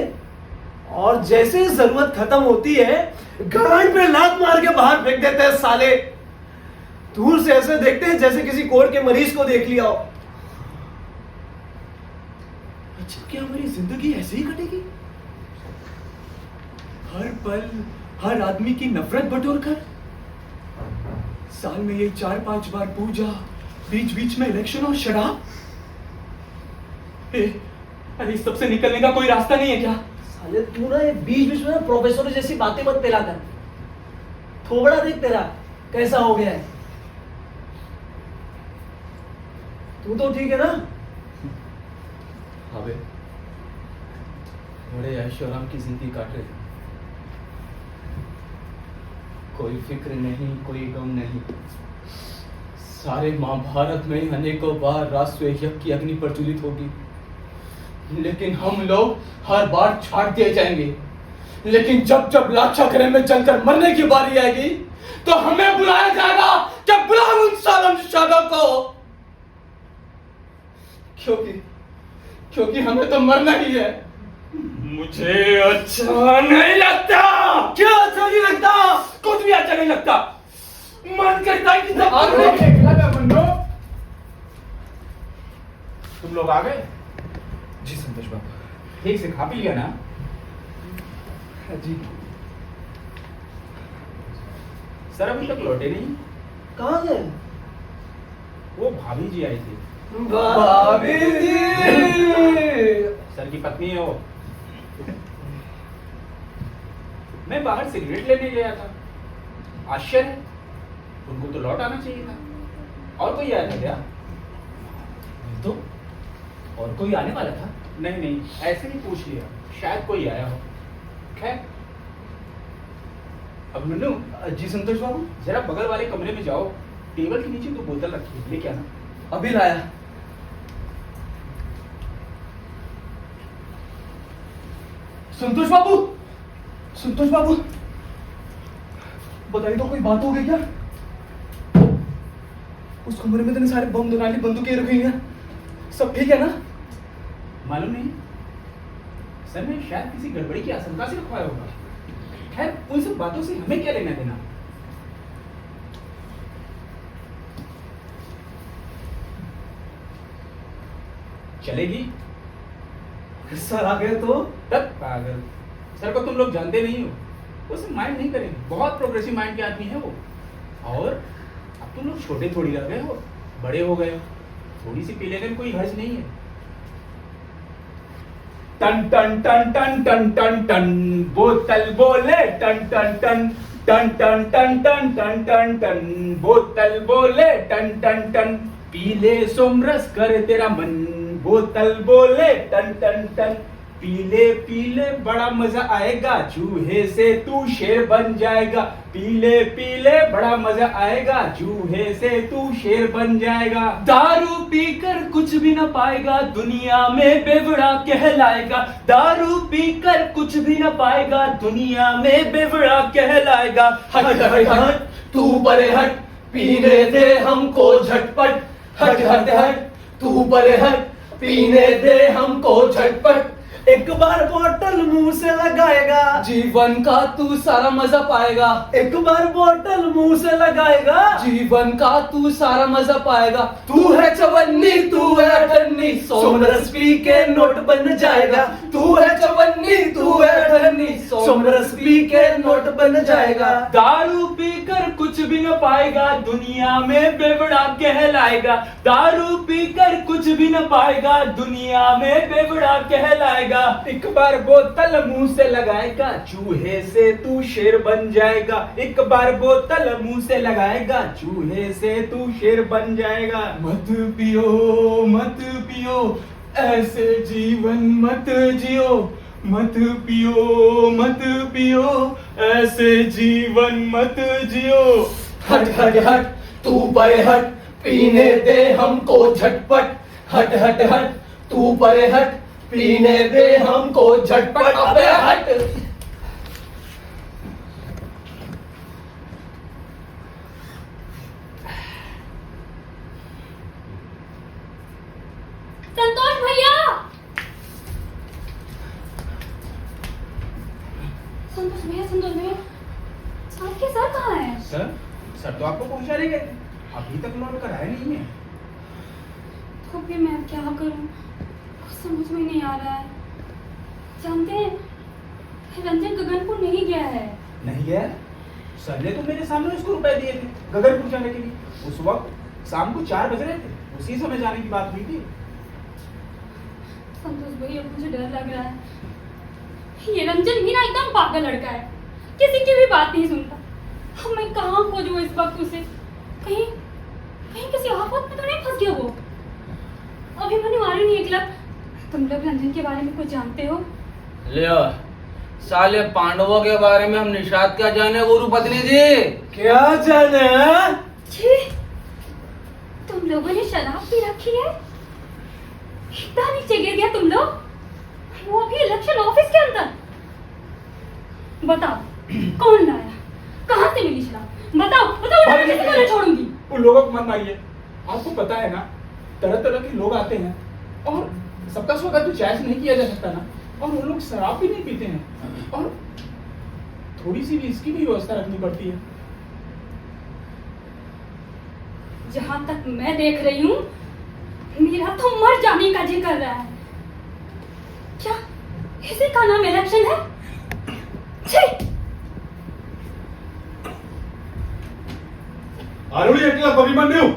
और जैसे जरूरत खत्म होती है, गांड पे लात मार के बाहर फेंक देते हैं साले। दूर से ऐसे देखते हैं जैसे किसी कोर्ट के मरीज को देख लिया हो। अच्छा, क्या हमारी जिंदगी ऐसे ही कटेगी? हर पल हर आदमी की नफरत बटोर कर, साल में ये 4-5 बार पूजा, बीच बीच में इलेक्शन और शराब। अरे इस सबसे निकलने का कोई रास्ता नहीं है क्या? साले तू ना ये बीच बीच में प्रोफेसर जैसी बातें मत फैला कर। थोबड़ा देख तेरा कैसा हो गया है। तू तो ठीक है ना? अबे बड़े ऐशो आराम की जिंदगी काट रहे थे, कोई फिक्र नहीं, कोई गम नहीं। सारे महाभारत में अनेकों बार राष्ट्र यज्ञ की अग्नि प्रज्वलित होगी, लेकिन हम लोग हर बार छाड़ दिए जाएंगे। लेकिन जब जब लाक्षागृह में जलकर मरने की बारी आएगी तो हमें बुलाया जाएगा कि बुलाओ उन सालों निषादों को, क्योंकि हमें तो मरना ही है। मुझे अच्छा नहीं लगता। क्या अच्छा नहीं लगता? कुछ भी अच्छा नहीं लगता। मन करता है कि तुम लोग आ गए? जी संतोष बाबू, ठीक से खा पी लिया ना? जी। सर अभी तक लौटे नहीं। कहाँ गए? वो भाभी जी आई थी। भाभी जी। सर की पत्नी है वो। मैं बाहर सिगरेट लेने गया था, आश्चर्य है, उनको तो लौट आना चाहिए था। और कोई आया था क्या? तो और कोई आने वाला था? नहीं, ऐसे ही पूछ लिया, शायद कोई आया हो। खैर, अब मन्नू। जी संतोष बाबू। जरा बगल वाले कमरे में जाओ, टेबल के नीचे 2 बोतल रखी है, लेके आना। अभी लाया। संतोष बाबू, संतोष बाबू, बताइए तो कोई बात हो गई क्या? उस कमरे में तो सारे बम दुनाली बंदूकें रखी हैं, सब ठीक है ना? मालूम नहीं सर, ने शायद किसी गड़बड़ी की आशंका से रखवाया होगा। खैर, उन सब बातों से हमें क्या लेना देना। चलेगी? सर आ गए तो? तब पागल, सर को तुम लोग जानते नहीं हो, वो सब माइंड नहीं करेंगे, बहुत प्रोग्रेसिव माइंड के आदमी है वो। और अब तुम लोग छोटे थोड़ी रह गए हो, बड़े हो गए हो, थोड़ी सी पी लेने में कोई हर्ज नहीं है। टन टन टन टन टन टन टन बोतल बोले टन टन टन टन टन टन टन टन टन टन बोतल बोले टन टन टन पीले सोमरस करे तेरा मन बोतल बोले टन टन टन पीले पीले बड़ा मजा आएगा चूहे से तू शेर बन जाएगा पीले पीले बड़ा मजा आएगा चूहे से तू शेर बन जाएगा दारू पीकर कुछ भी न पाएगा दुनिया में बेवड़ा कहलाएगा दारू पीकर कुछ भी न पाएगा दुनिया में बेवड़ा कहलाएगा हट हट हट तू परे हट पीने दे हमको झटपट हट हट हट तू परे हट पीने दे हमको झटपट एक बार बोतल मुंह से लगाएगा जीवन का तू सारा मजा पाएगा एक बार बोतल मुंह से लगाएगा जीवन का तू सारा मजा पाएगा तू है चवन्नी तू है अठन्नी सोमरस पी के नोट बन जाएगा तू है चवन्नी तू है अठन्नी सोमरस पी के नोट बन जाएगा दारू पीकर कुछ भी न पाएगा दुनिया में बेवड़ा कहलाएगा दारू पीकर कुछ भी न पाएगा दुनिया में बेवड़ा कहलाएगा एक बार बोतल मुंह से लगाएगा चूहे से तू शेर बन जाएगा एक बार बोतल मुंह से लगाएगा चूहे से तू शेर बन जाएगा मत पियो ऐसे जीवन मत जियो मत पियो ऐसे जीवन मत जियो हट हट हट तू परे हट पीने दे हमको झटपट हट हट हट तू परे हट पीने दे हमको झटपट अबे हट संतोष भैया संतोष भैया आपके सर कहाँ है? सर तो आपको पहुंचा गए थे, अभी तक लौट कर आए नहीं है। तो फिर मैं क्या करूं? समझ में नहीं आ रहा है। जानते हैं रंजन गगनपुर नहीं गया है। नहीं गया? सर ने तो मेरे सामने उसको रुपए दिए थे गगनपुर जाने के लिए। उस वक्त शाम को 4 बज रहे थे, उसी समय जाने की बात हुई थी। संतोष भैया मुझे डर लग रहा है। ये रंजन भी ना एकदम पागल लड़का है, किसी की भी बात नहीं सुनता। अब मैं कहाँ खोजूं इस वक्त उसे? कहीं कहीं किसी आफत में तो नहीं फंस गया वो? अभी मैंने मालूम नहीं निकला। तुम लोग रंजन के बारे में कुछ जानते हो? लियो साले पांडवों के बारे में हम निषाद क्या जाने गुरु पत्नी जी? क्या जाने? छी, तुम लोगों ने शराब पी रखी है? इतना नीचे गिर गया तुम लोग? वो अभी इलेक्शन ऑफिस के अंदर। बताओ कौन लाया, कहाँ से मिली शराब? बताओ बताओ, मैं किसी को नहीं छोड़ूंगी। उन लोगों को मत मारिए, आपको पता है ना तरह तरह के लोग आते हैं और सबका स्वागत तो चाय से नहीं किया जा सकता ना। और वो लोग शराब भी नहीं पीते हैं और थोड़ी सी भी इसकी भी व्यवस्था रखनी पड़ती है। जहां तक मैं देख रही हूँ मेरा तो मर जाने का जी कर रहा है। क्या इसी का नाम इलेक्शन है? छी! आरुणी अकेला अभिमन्यु,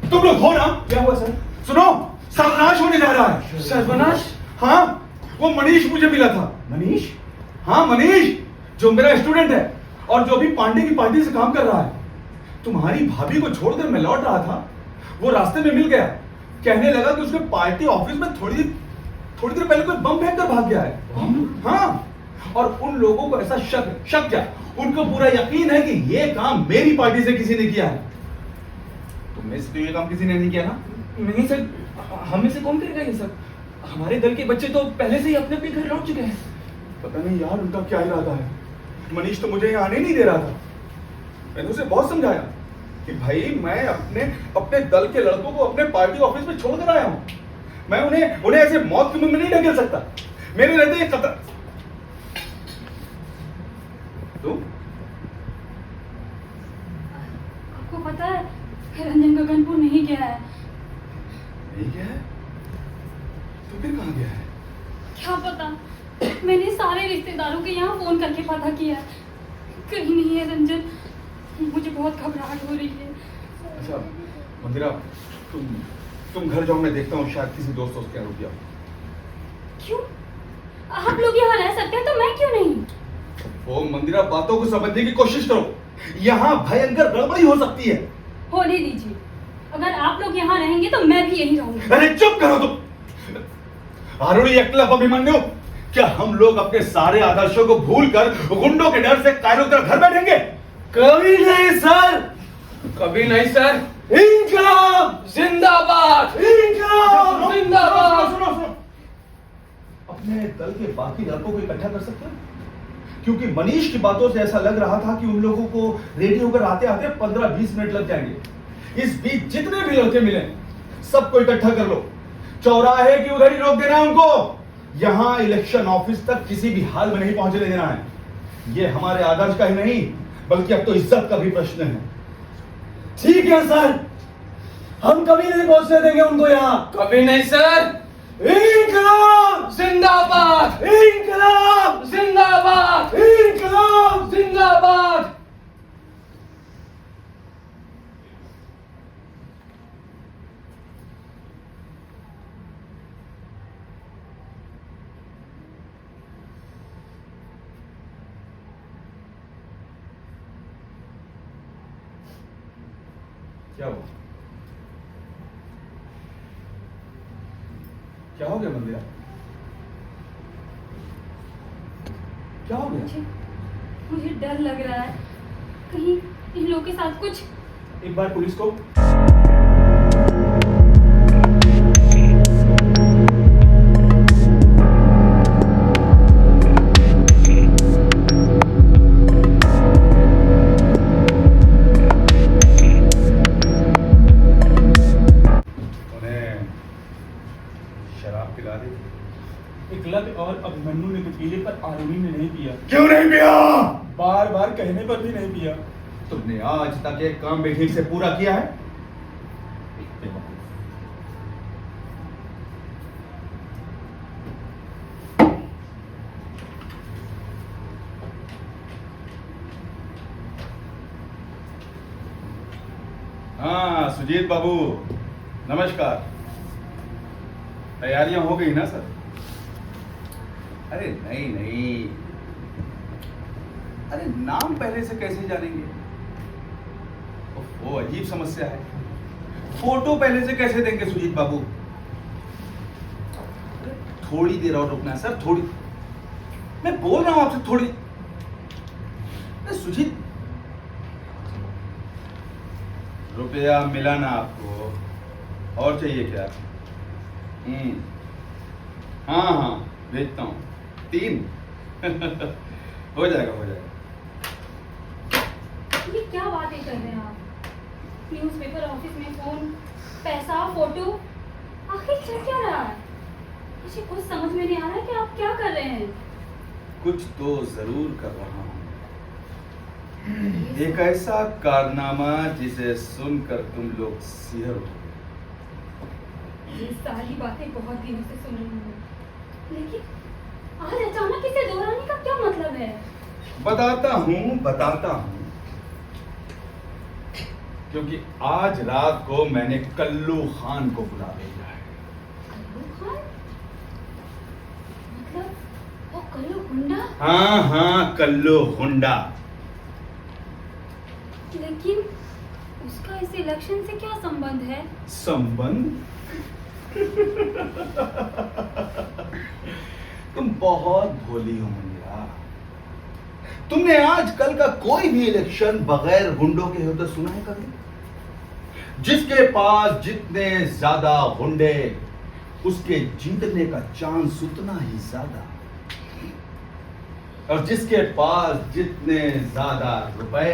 तुम लोग हो ना? क्या हुआ सर? सुनो, सर्वनाश होने जा रहा है। सर्वनाश? हाँ, वो मनीष मुझे मिला था। मनीष? हाँ मनीष, जो मेरा स्टूडेंट है और जो अभी पांडे की पार्टी से काम कर रहा है। तुम्हारी भाभी को छोड़कर मैं लौट रहा था, वो रास्ते में मिल गया। कहने लगा कि उसके पार्टी ऑफिस में थोड़ी देर पहले कोई बम फेंक कर भाग गया है। हाँ, और उन लोगों को ऐसा शक क्या, उनको पूरा यकीन है कि ये काम मेरी पार्टी से किसी ने किया है। तुम में से तो ये काम किसी ने नहीं किया ना? नहीं सर, हमें से कौन करेगा ये सब? हमारे दल के बच्चे तो पहले से ही अपने अपने घर लौट चुके हैं। पता नहीं यार उनका क्या इरादा है। मनीष तो मुझे यहाँ आने नहीं दे रहा था। मैंने उसे बहुत समझाया कि भाई मैं अपने दल के लड़कों को अपने पार्टी ऑफिस में छोड़ कर आया हूँ। मैं उन्हें ऐसे मौत के मुंह में नहीं ढकेल सकता। मेरे रहते एक खतर। तुम? आपको पता है रंजन गगनपुर नहीं गया है। नहीं गया है? तो फिर कहाँ गया है? क्या पता, मैंने सारे रिश्तेदारों के यहाँ फोन करके पता किया। कहीं नहीं है रंजन, मुझे बहुत घबराहट हो रही है। अच्छा मंदिरा, तुम घर जाओ, मैं देखता हूँ शायद किसी दोस्त के यहाँ रुक जाओ। क्यों? आप लोग यहाँ रह सकते हैं तो मैं क्यों नहीं? वो मंदिरा, बातों को समझने की कोशिश करो, यहाँ भयंकर गड़बड़ी हो सकती है। होने दीजिए, अगर आप लोग यहाँ रहेंगे तो मैं भी यहीं रहूंगी। अरे चुप करो तुम। आरुणी, एकलव्य, अभिमन्यु, क्या हम लोग अपने सारे आदर्शों को भूलकर गुंडों के डर से कायरों की तरह घर बैठेंगे? कभी नहीं सर, कभी नहीं सर। इनकलाब जिंदाबाद, इनकलाब। जिंदाबाद। सुनो सुनो, अपने दल के बाकी लड़कों को इकट्ठा कर सकते हो? क्योंकि मनीष की बातों से ऐसा लग रहा था कि उन लोगों को रेडी होकर आते आते 15-20 मिनट लग जाएंगे। इस बीच जितने भी लड़के मिले सबको इकट्ठा कर लो, चौराहे की उधर ही रोक देना है उनको। यहां इलेक्शन ऑफिस तक किसी भी हाल में नहीं पहुंचने देना है। ये हमारे आदर्श का ही नहीं बल्कि अब तो इज्जत का भी प्रश्न है। ठीक है सर, हम कभी नहीं पहुंचने देंगे उनको यहाँ। कभी नहीं सर। इनकलाब जिंदाबाद, इनकलाब जिंदाबाद, इनकलाब। जिंदाबाद। क्या हुआ? क्या हो गया मंदिरा? क्या हो गया? मुझे डर लग रहा है, कहीं इन लोगों के साथ कुछ। एक बार पुलिस को। एकलव्य और अभिमन्यु ने तो पीले पर आरुणी ने नहीं पिया। क्यों नहीं पिया? बार बार कहने पर भी नहीं पिया। तुमने आज तक एक काम भी ठीक से पूरा किया है? हाँ सुजीत बाबू, नमस्कार। तैयारियां हो गई ना सर? अरे नहीं नहीं, अरे नाम पहले से कैसे जानेंगे? वो अजीब समस्या है। फोटो पहले से कैसे देंगे सुजीत बाबू? थोड़ी देर और रुकना है सर, थोड़ी। मैं बोल रहा हूं आपसे थोड़ी। अरे सुजीत, रुपया मिला ना आपको? और चाहिए क्या? हाँ हाँ भेजता हूँ। 3 हो जाएगा हो जाएगा। ये क्या बातें कर रहे हैं आप? न्यूज़पेपर, ऑफिस में फोन, पैसा, फोटो, आखिर चल क्या रहा है? मुझे कुछ समझ में नहीं आ रहा है कि आप क्या कर रहे हैं। कुछ तो जरूर कर रहा हूँ, एक ऐसा कारनामा जिसे सुनकर तुम लोग सिहर उठोगे। ये सारी बातें बहुत दिनों से सुन रही हूँ, लेकिन आज अचानक इसे दोहराने का क्या मतलब है? बताता हूँ, क्योंकि आज रात को मैंने कल्लू खान को बुला भेजा है। कल्लू खान? मतलब वो कल्लू हुंडा? हाँ कल्लू हुंडा। लेकिन उसका इस इलेक्शन से क्या संबंध है? संबंध? तुम बहुत भोली हो मंदिरा। तुमने आजकल का कोई भी इलेक्शन बगैर गुंडों के होते सुना है कभी? जिसके पास जितने ज्यादा गुंडे उसके जीतने का चांस उतना ही ज्यादा, और जिसके पास जितने ज्यादा रुपए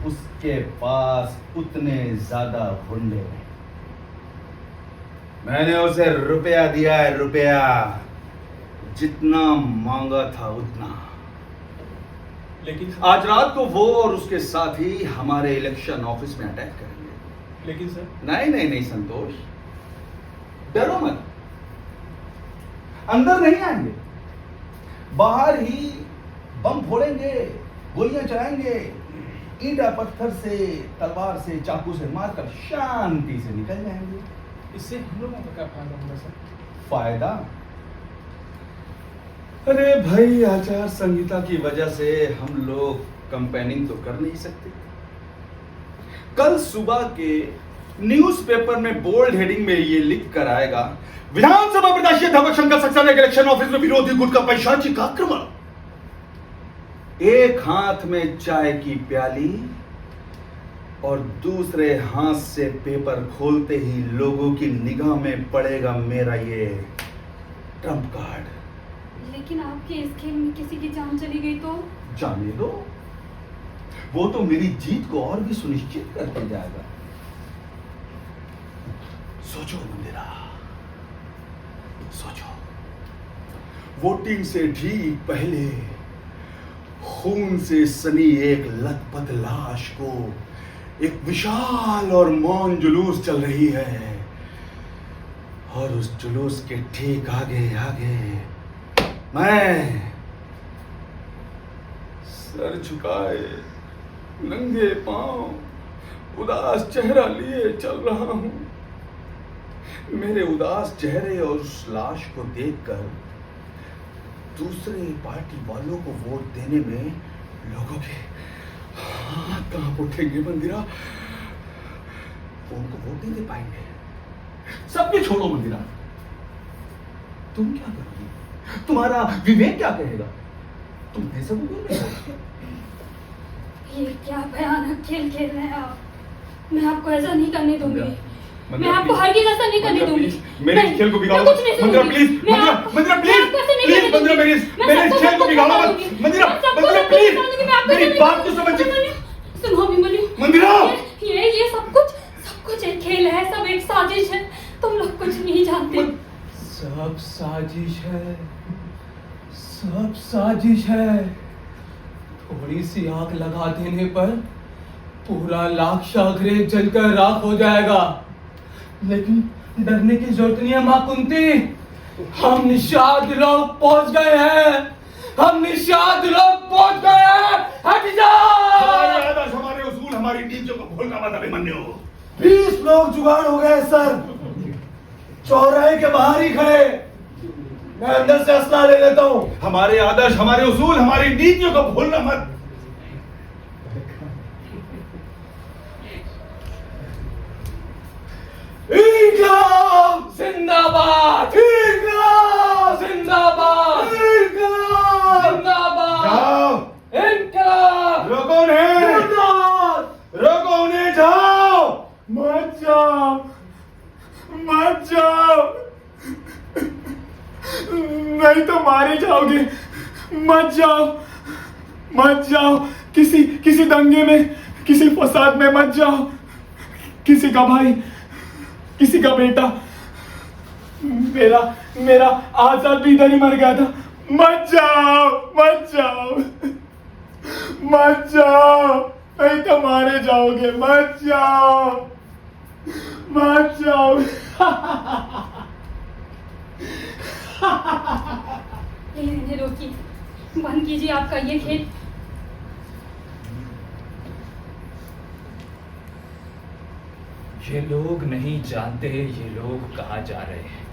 उसके पास उतने ज्यादा गुंडे। मैंने उसे रुपया दिया है, रुपया, जितना मांगा था उतना। लेकिन आज रात को वो और उसके साथी हमारे इलेक्शन ऑफिस में अटैक करेंगे। लेकिन सर, नहीं संतोष, डरो मत। अंदर नहीं आएंगे, बाहर ही बम फोड़ेंगे, गोलियां चलाएंगे, ईंटा पत्थर से, तलवार से, चाकू से मारकर शांति से निकल जाएंगे। इससे हम लोगों का क्या फायदा होगा सर? फायदा? अरे भाई, आचार संहिता की वजह से हम लोग कंपेनिंग तो कर नहीं सकते। कल सुबह के न्यूज़पेपर में बोल्ड हेडिंग में ये लिख कर आएगा, विधानसभा प्रत्याशी धवल शंकर सक्सेना के इलेक्शन ऑफिस में विरोधी गुट का पैशाचिक आक्रमण। एक हाथ में चाय की प्याली और दूसरे हाथ से पेपर खोलते ही लोगों की निगाह में पड़ेगा मेरा ये ट्रम्प कार्ड। लेकिन आपके इस खेल में किसी की जान चली गई तो? जाने दो, वो तो मेरी जीत को और भी सुनिश्चित करके जाएगा। सोचो मंदिरा, सोचो। वोटिंग से ठीक पहले खून से सनी एक लथपथ लाश को एक विशाल और मौन जुलूस चल रही है, और उस जुलूस के ठीक आगे आगे मैं सर झुकाए, नंगे पांव, उदास चेहरा लिए चल रहा हूं। मेरे उदास चेहरे और उस लाश को देखकर दूसरे पार्टी वालों को वोट देने में लोगों के हाथ कांप उठेंगे मंदिरा। उनको वोट नहीं दे पाएंगे। सब भी छोड़ो मंदिरा, तुम क्या करोगी? तुम्हारा विवेक क्या कहेगा? तुम दे सकोगे? ये क्या भयानक खेल खेल रहे हैं आप। मैं आपको ऐसा नहीं करने दूंगी। मैं आपको हरगिज़ ऐसा नहीं करने दूंगी। मेरे इस खेल को बिगाड़ो मत। मंदिरा प्लीज, मंदिरा प्लीज, प्लीज मंदिरा, मेरे इस खेल को बिगाड़ो मत। मंदिरा, मंदिरा प्लीज, मेरी बात को समझ। सुनो अभिमन्यु, मंदिरा, ये सब कुछ एक खेल है, सब एक साजिश है। तुम लोग कुछ नहीं जानते। सब साजिश है, सब साजिश है। थोड़ी सी आग लगा देने पर पूरा लाक्षागृह जलकर राख हो जाएगा। लेकिन डरने की जरूरत नहीं है मां कुंती। हम निषाद लोग पहुंच गए हैं, हम निषाद लोग पहुंच गए हैं। हट जाओ। हमारे उसूल, हमारी नीतियों को भूलना मत अभिमन्यु। 20 लोग जुगाड़ हो गए सर, चौराहे के बाहर ही खड़े। मैं अंदर से असला ले लेता हूं। हमारे आदर्श, हमारे उसूल, हमारी नीतियों को भूलना मत। इंकलाब जिंदाबाद, इंकलाब जिंदाबाद, इंकलाब जिंदाबाद, इंकलाब। रोको उन्हें, रोको उन्हें, जाओ। मत जाओ, मत जाओ, नहीं तो मारे जाओगे। मत जाओ, मत जाओ, किसी दंगे में, किसी फसाद में मत जाओ। किसी का भाई, किसी का बेटा, मेरा आजाद भी इधर ही मर गया था। मत जाओ, मत जाओ, मत जाओ, नहीं तो मारे जाओगे। मत जाओ, मत जाओ। इन्हें रोकिए, बंद कीजिए आपका ये खेल। ये लोग नहीं जानते ये लोग कहाँ जा रहे हैं।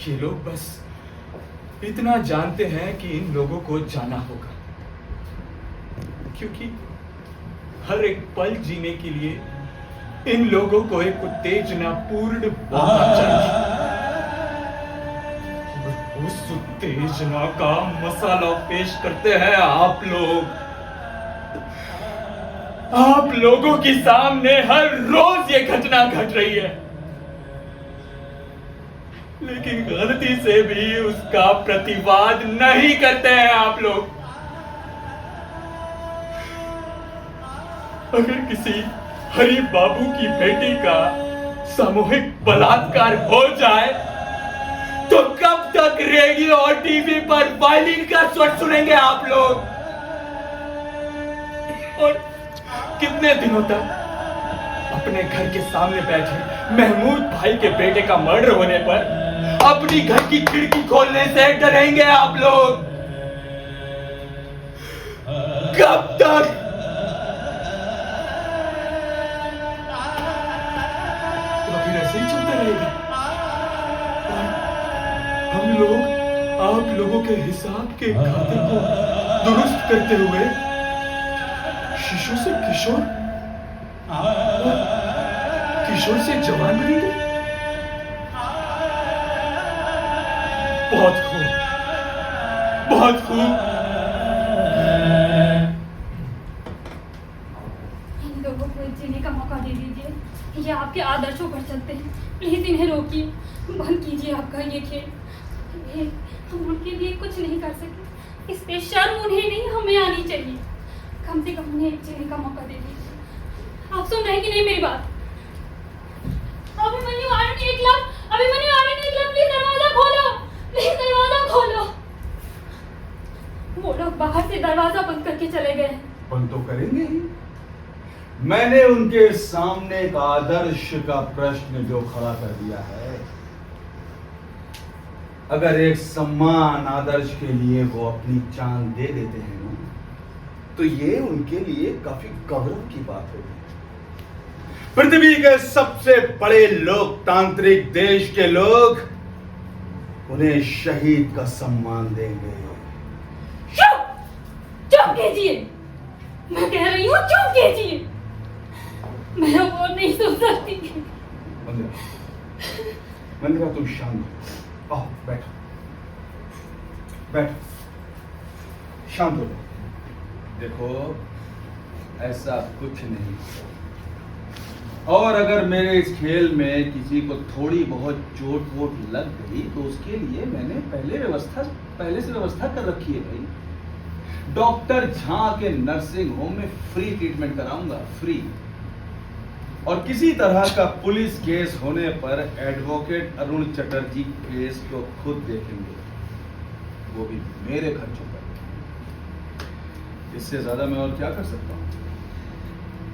ये लोग बस इतना जानते हैं कि इन लोगों को जाना होगा, क्योंकि हर एक पल जीने के लिए इन लोगों को एक उत्तेजनापूर्ण मौका चाहिए। और उस उत्तेजना का मसाला पेश करते हैं आप लोग। आप लोगों के सामने हर रोज ये घटना घट रही है, लेकिन गलती से भी उसका प्रतिवाद नहीं करते हैं आप लोग। अगर किसी हरि बाबू की बेटी का सामूहिक बलात्कार हो जाए तो कब तक रेडियो और टीवी पर वायलिन का स्वर सुनेंगे आप लोग? और कितने दिनों तक अपने घर के सामने बैठे महमूद भाई के बेटे का मर्डर होने पर अपनी घर की खिड़की खोलने से डरेंगे आप लोग? कब तक? तो फिर ऐसे ही चलता रहेगा। हम लोग आप लोगों के हिसाब के खाते को दुरुस्त करते हुए शिशु से किशोर, किशोर से जवान बनेंगे। बहुत खूब, बहुत खूब। इन लोगों को जीने का मौका दे दीजिए। ये आपके आदर्शों पर चलते हैं, प्लीज इन्हें रोकिए, बंद कीजिए आपका ये खेल। हम उनके लिए कुछ नहीं कर सके, इस पे शर्म उन्हें नहीं हमें आनी चाहिए। कम से कम उन्हें जीने का मौका दे दीजिए। आप सुन रहे हैं कि नहीं मेरी बात? अभिमन्यु आरुणि एकलव्य, अभिमन्यु आरुणि एकलव्य, प्लीज दरवाजा खोलो, प्लीज दरवाजा खोलो। वो लोग बाहर से दरवाजा बंद करके चले गए। बंद तो करेंगे ही। मैंने उनके सामने एक आदर्श का प्रश्न जो खड़ा कर दिया है, अगर एक सम्मान आदर्श के लिए वो अपनी जान दे देते हैं ना, तो ये उनके लिए काफी गौरव की बात होगी। पृथ्वी के सबसे बड़े लोकतांत्रिक देश के लोग उन्हें शहीद का सम्मान देंगे। चुप, चुप कीजिए, मैं कह रही हूँ चुप कीजिए। मैं वो नहीं सुन सकती। मंदिरा तुम शांत हो, आओ बैठो, बैठो, शांत हो। देखो ऐसा कुछ नहीं, और अगर मेरे इस खेल में किसी को थोड़ी बहुत चोट वोट लग गई तो उसके लिए मैंने पहले से व्यवस्था कर रखी है भाई। डॉक्टर झा के नर्सिंग होम में फ्री ट्रीटमेंट कराऊंगा, फ्री। और किसी तरह का पुलिस केस होने पर एडवोकेट अरुण चटर्जी केस को खुद देखेंगे, वो भी मेरे खर्चों पर। इससे ज्यादा मैं और क्या कर सकता हूं?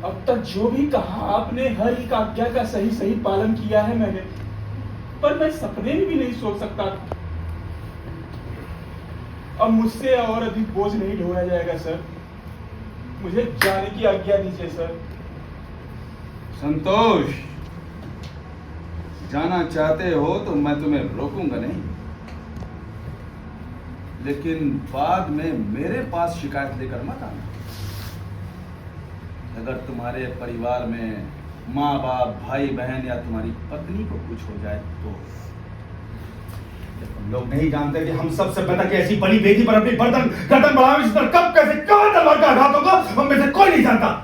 अब तक जो भी कहा आपने, हर एक आज्ञा का सही सही पालन किया है मैंने, पर मैं सपने में भी नहीं सोच सकता था। अब मुझसे और अधिक बोझ नहीं ढोया जाएगा सर, मुझे जाने की आज्ञा दीजिए सर। संतोष, जाना चाहते हो तो मैं तुम्हें रोकूंगा नहीं, लेकिन बाद में मेरे पास शिकायत लेकर मत आना। अगर तुम्हारे परिवार में माँ बाप, भाई बहन या तुम्हारी पत्नी को कुछ हो जाए तो हम लोग नहीं जानते कि हम सबसे पहले कि ऐसी बड़ी बेटी पर अपनी गर्दन बढ़ावे, जिस पर कब कैसे कहां तलवार का आघात होगा हम में से कोई नहीं जानता।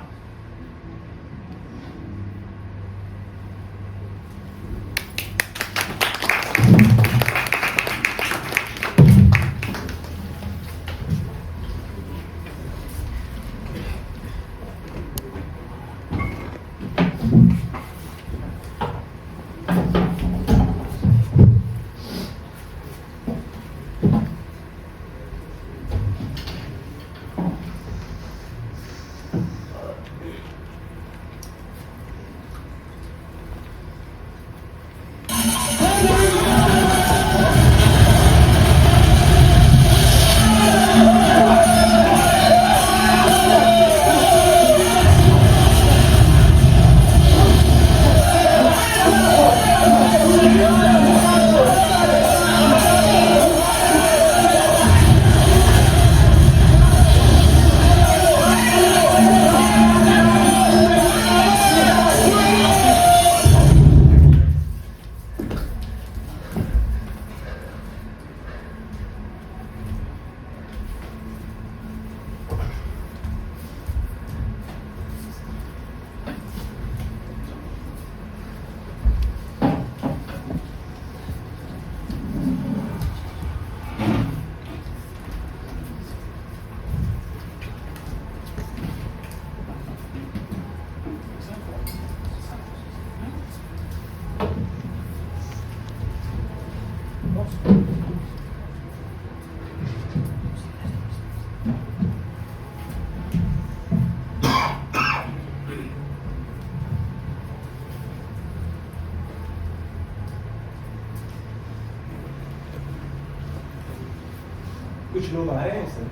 कुछ लोग आए हैं सर।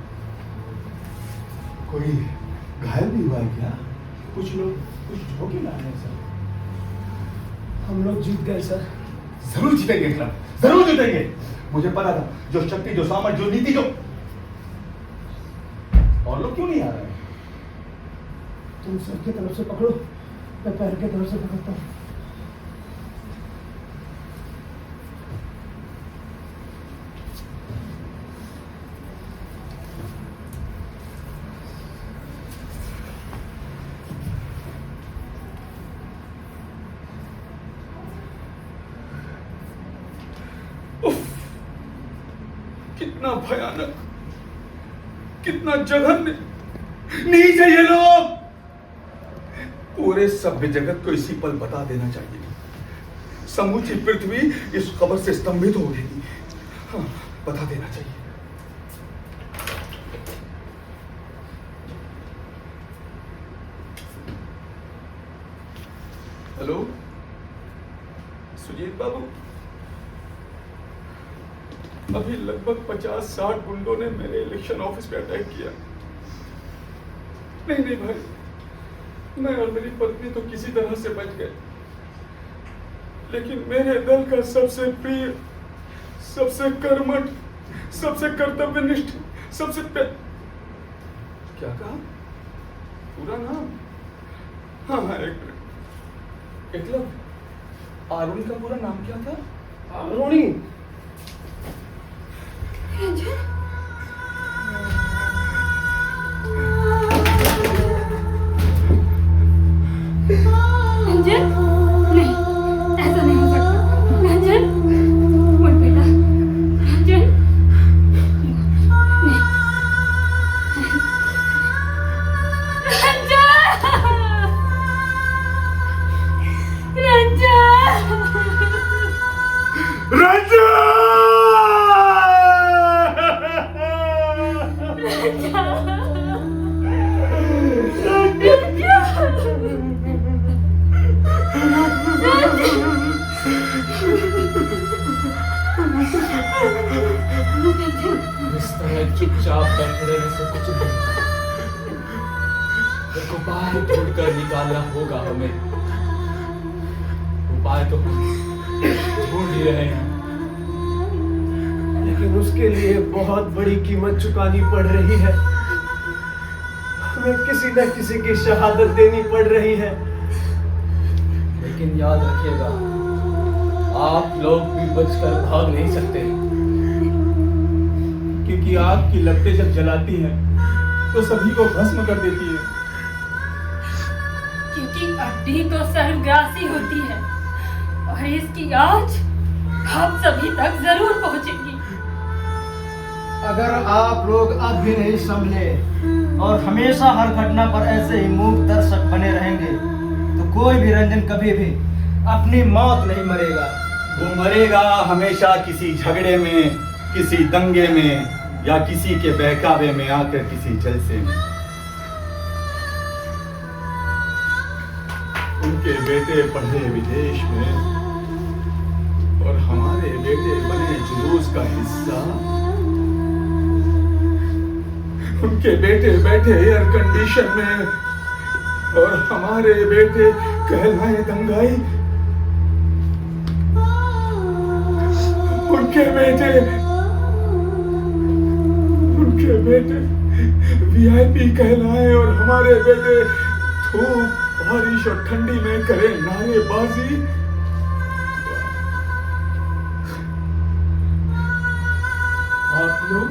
कोई घायल भी हुआ है क्या? कुछ लोग कुछ ठोके ला रहे हैं सर। हम लोग जीत गए सर। जरूर जीतेंगे क्लब, जरूर जीतेंगे। मुझे पता था, जो शक्ति, जो सामर्थ, जो नीति, जो और लोग क्यों नहीं आ रहे हैं? तुम सर की तरफ से पकड़ो, मैं पैर की तरफ से पकड़ता हूँ। कितना भयानक, कितना जघन्य, नीच है ये लोग। पूरे सभ्य जगत को इसी पल बता देना चाहिए। समूची पृथ्वी इस खबर से स्तंभित हो गई। हाँ, बता देना चाहिए। हेलो सुजीत बाबू, अभी लगभग 50-60 गुंडों ने मेरे इलेक्शन ऑफिस पे अटैक किया। नहीं भाई, मैं और मेरी पत्नी तो किसी तरह से बच गए, लेकिन मेरे दल का सबसे प्रिय, सबसे कर्मठ, सबसे कर्तव्यनिष्ठ, सबसे क्या कहा? पूरा नाम? हाँ, एक मिनट। एकलव्य। आरुण का पूरा नाम क्या था? आरुणी। रंजन, नहीं, ऐसा नहीं हो सकता। रंजन, मत बेटा। रंजन, नहीं। इस तरह चुपचाप बैठे रहने से कुछ नहीं होगा। उसको बाहर ढूंढकर निकालना होगा हमें। उपाय तो ढूंढ ही रहे हैं, लेकिन उसके लिए बहुत बड़ी कीमत चुकानी पड़ रही है। हमें किसी न किसी की शहादत देनी पड़ रही है। लेकिन याद रखिएगा, आप लोग भी बचकर भाग नहीं सकते, क्योंकि आग की लपटें जब जलाती है तो सभी को भस्म कर देती है। क्योंकि अड्डी तो सर्वग्रासी होती है और इसकी आँच आप सभी तक जरूर पहुंचेगी। अगर आप लोग अब भी नहीं संभले और हमेशा हर घटना पर ऐसे ही मूक दर्शक बने रहेंगे तो कोई भी रंजन कभी भी अपनी मौत नहीं मरेगा। वो मरेगा हमेशा किसी झगड़े में, किसी दंगे में, या किसी के बहकावे में आकर किसी जलसे में। उनके बेटे पढ़े विदेश में और हमारे बेटे बने जुलूस का हिस्सा। उनके बेटे बैठे एयर कंडीशन में और हमारे बेटे कहलाए दंगाई। उनके बेटे वीआईपी कहलाए और हमारे बेटे धूप, बारिश और ठंडी में करे नारेबाजी। आप लोग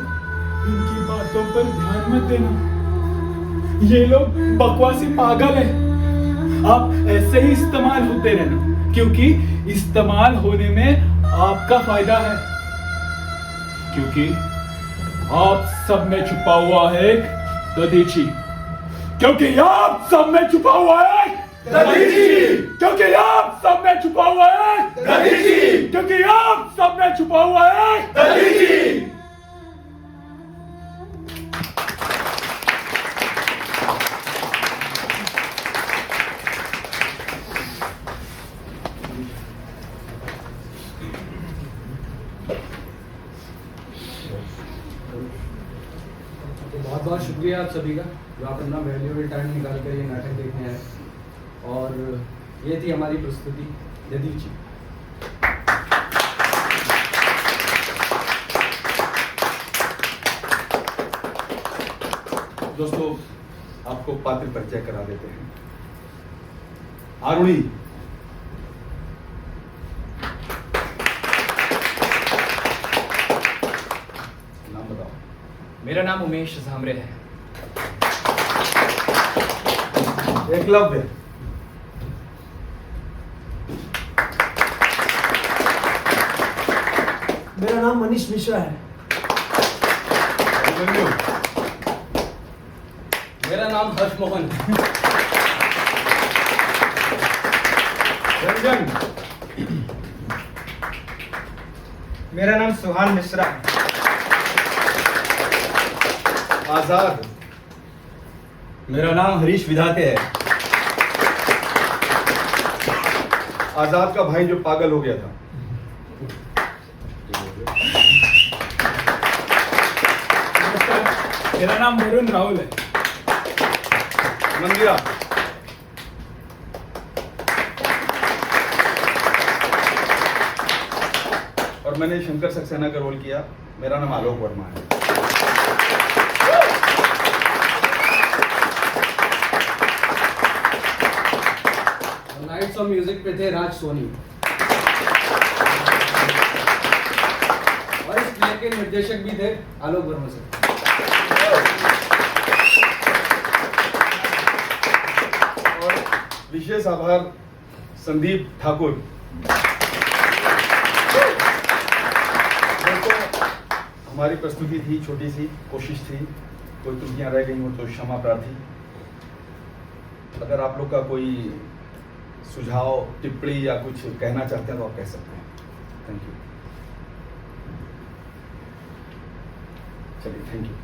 इनकी बातों पर ध्यान मत देना। ये लोग बकवासी पागल हैं। आप ऐसे ही इस्तेमाल होते रहना, क्योंकि इस्तेमाल होने में आपका फायदा है। क्योंकि आप सब में छुपा हुआ है एक दधीची। क्योंकि आप सब में छुपा हुआ है दधीची। क्योंकि आप सब में छुपा हुआ है दधीची। क्योंकि आप सब में छुपा हुआ है दधीची। बहुत बहुत शुक्रिया शुक्रिया आप सभी का जो आप अपना वैल्यूएबल टाइम निकाल कर ये नाटक देखने आए। और ये थी हमारी प्रस्तुति दधीची। दोस्तों, आपको पात्र परिचय करा देते हैं। आरुणी, नाम बताओ। मेरा नाम उमेश झामरे है। एकलव्य, मेरा नाम मनीष मिश्रा है। अभिमन्यु, मेरा नाम हर्षमोहन है। रंजन, मेरा नाम सुहान मिश्रा है। आजाद, मेरा नाम हरीश विधाते है। आजाद का भाई जो पागल हो गया था। मेरा नाम वरुण राहुल है। मंदिरा, और मैंने शंकर सक्सेना का रोल किया। मेरा नाम आलोक वर्मा है। नाइट्स ऑफ म्यूजिक पे थे राज सोनी। और इस प्ले के निर्देशक भी थे आलोक वर्मा सर। और विशेष आभार संदीप ठाकुर। दोस्तों, हमारी प्रस्तुति थी, छोटी सी कोशिश थी, कोई त्रुटियां रह गई हो तो क्षमा प्रार्थी। अगर आप लोग का कोई सुझाव, टिप्पणी या कुछ कहना चाहते हैं तो आप कह सकते हैं। Thank you. चलिए, थैंक यू।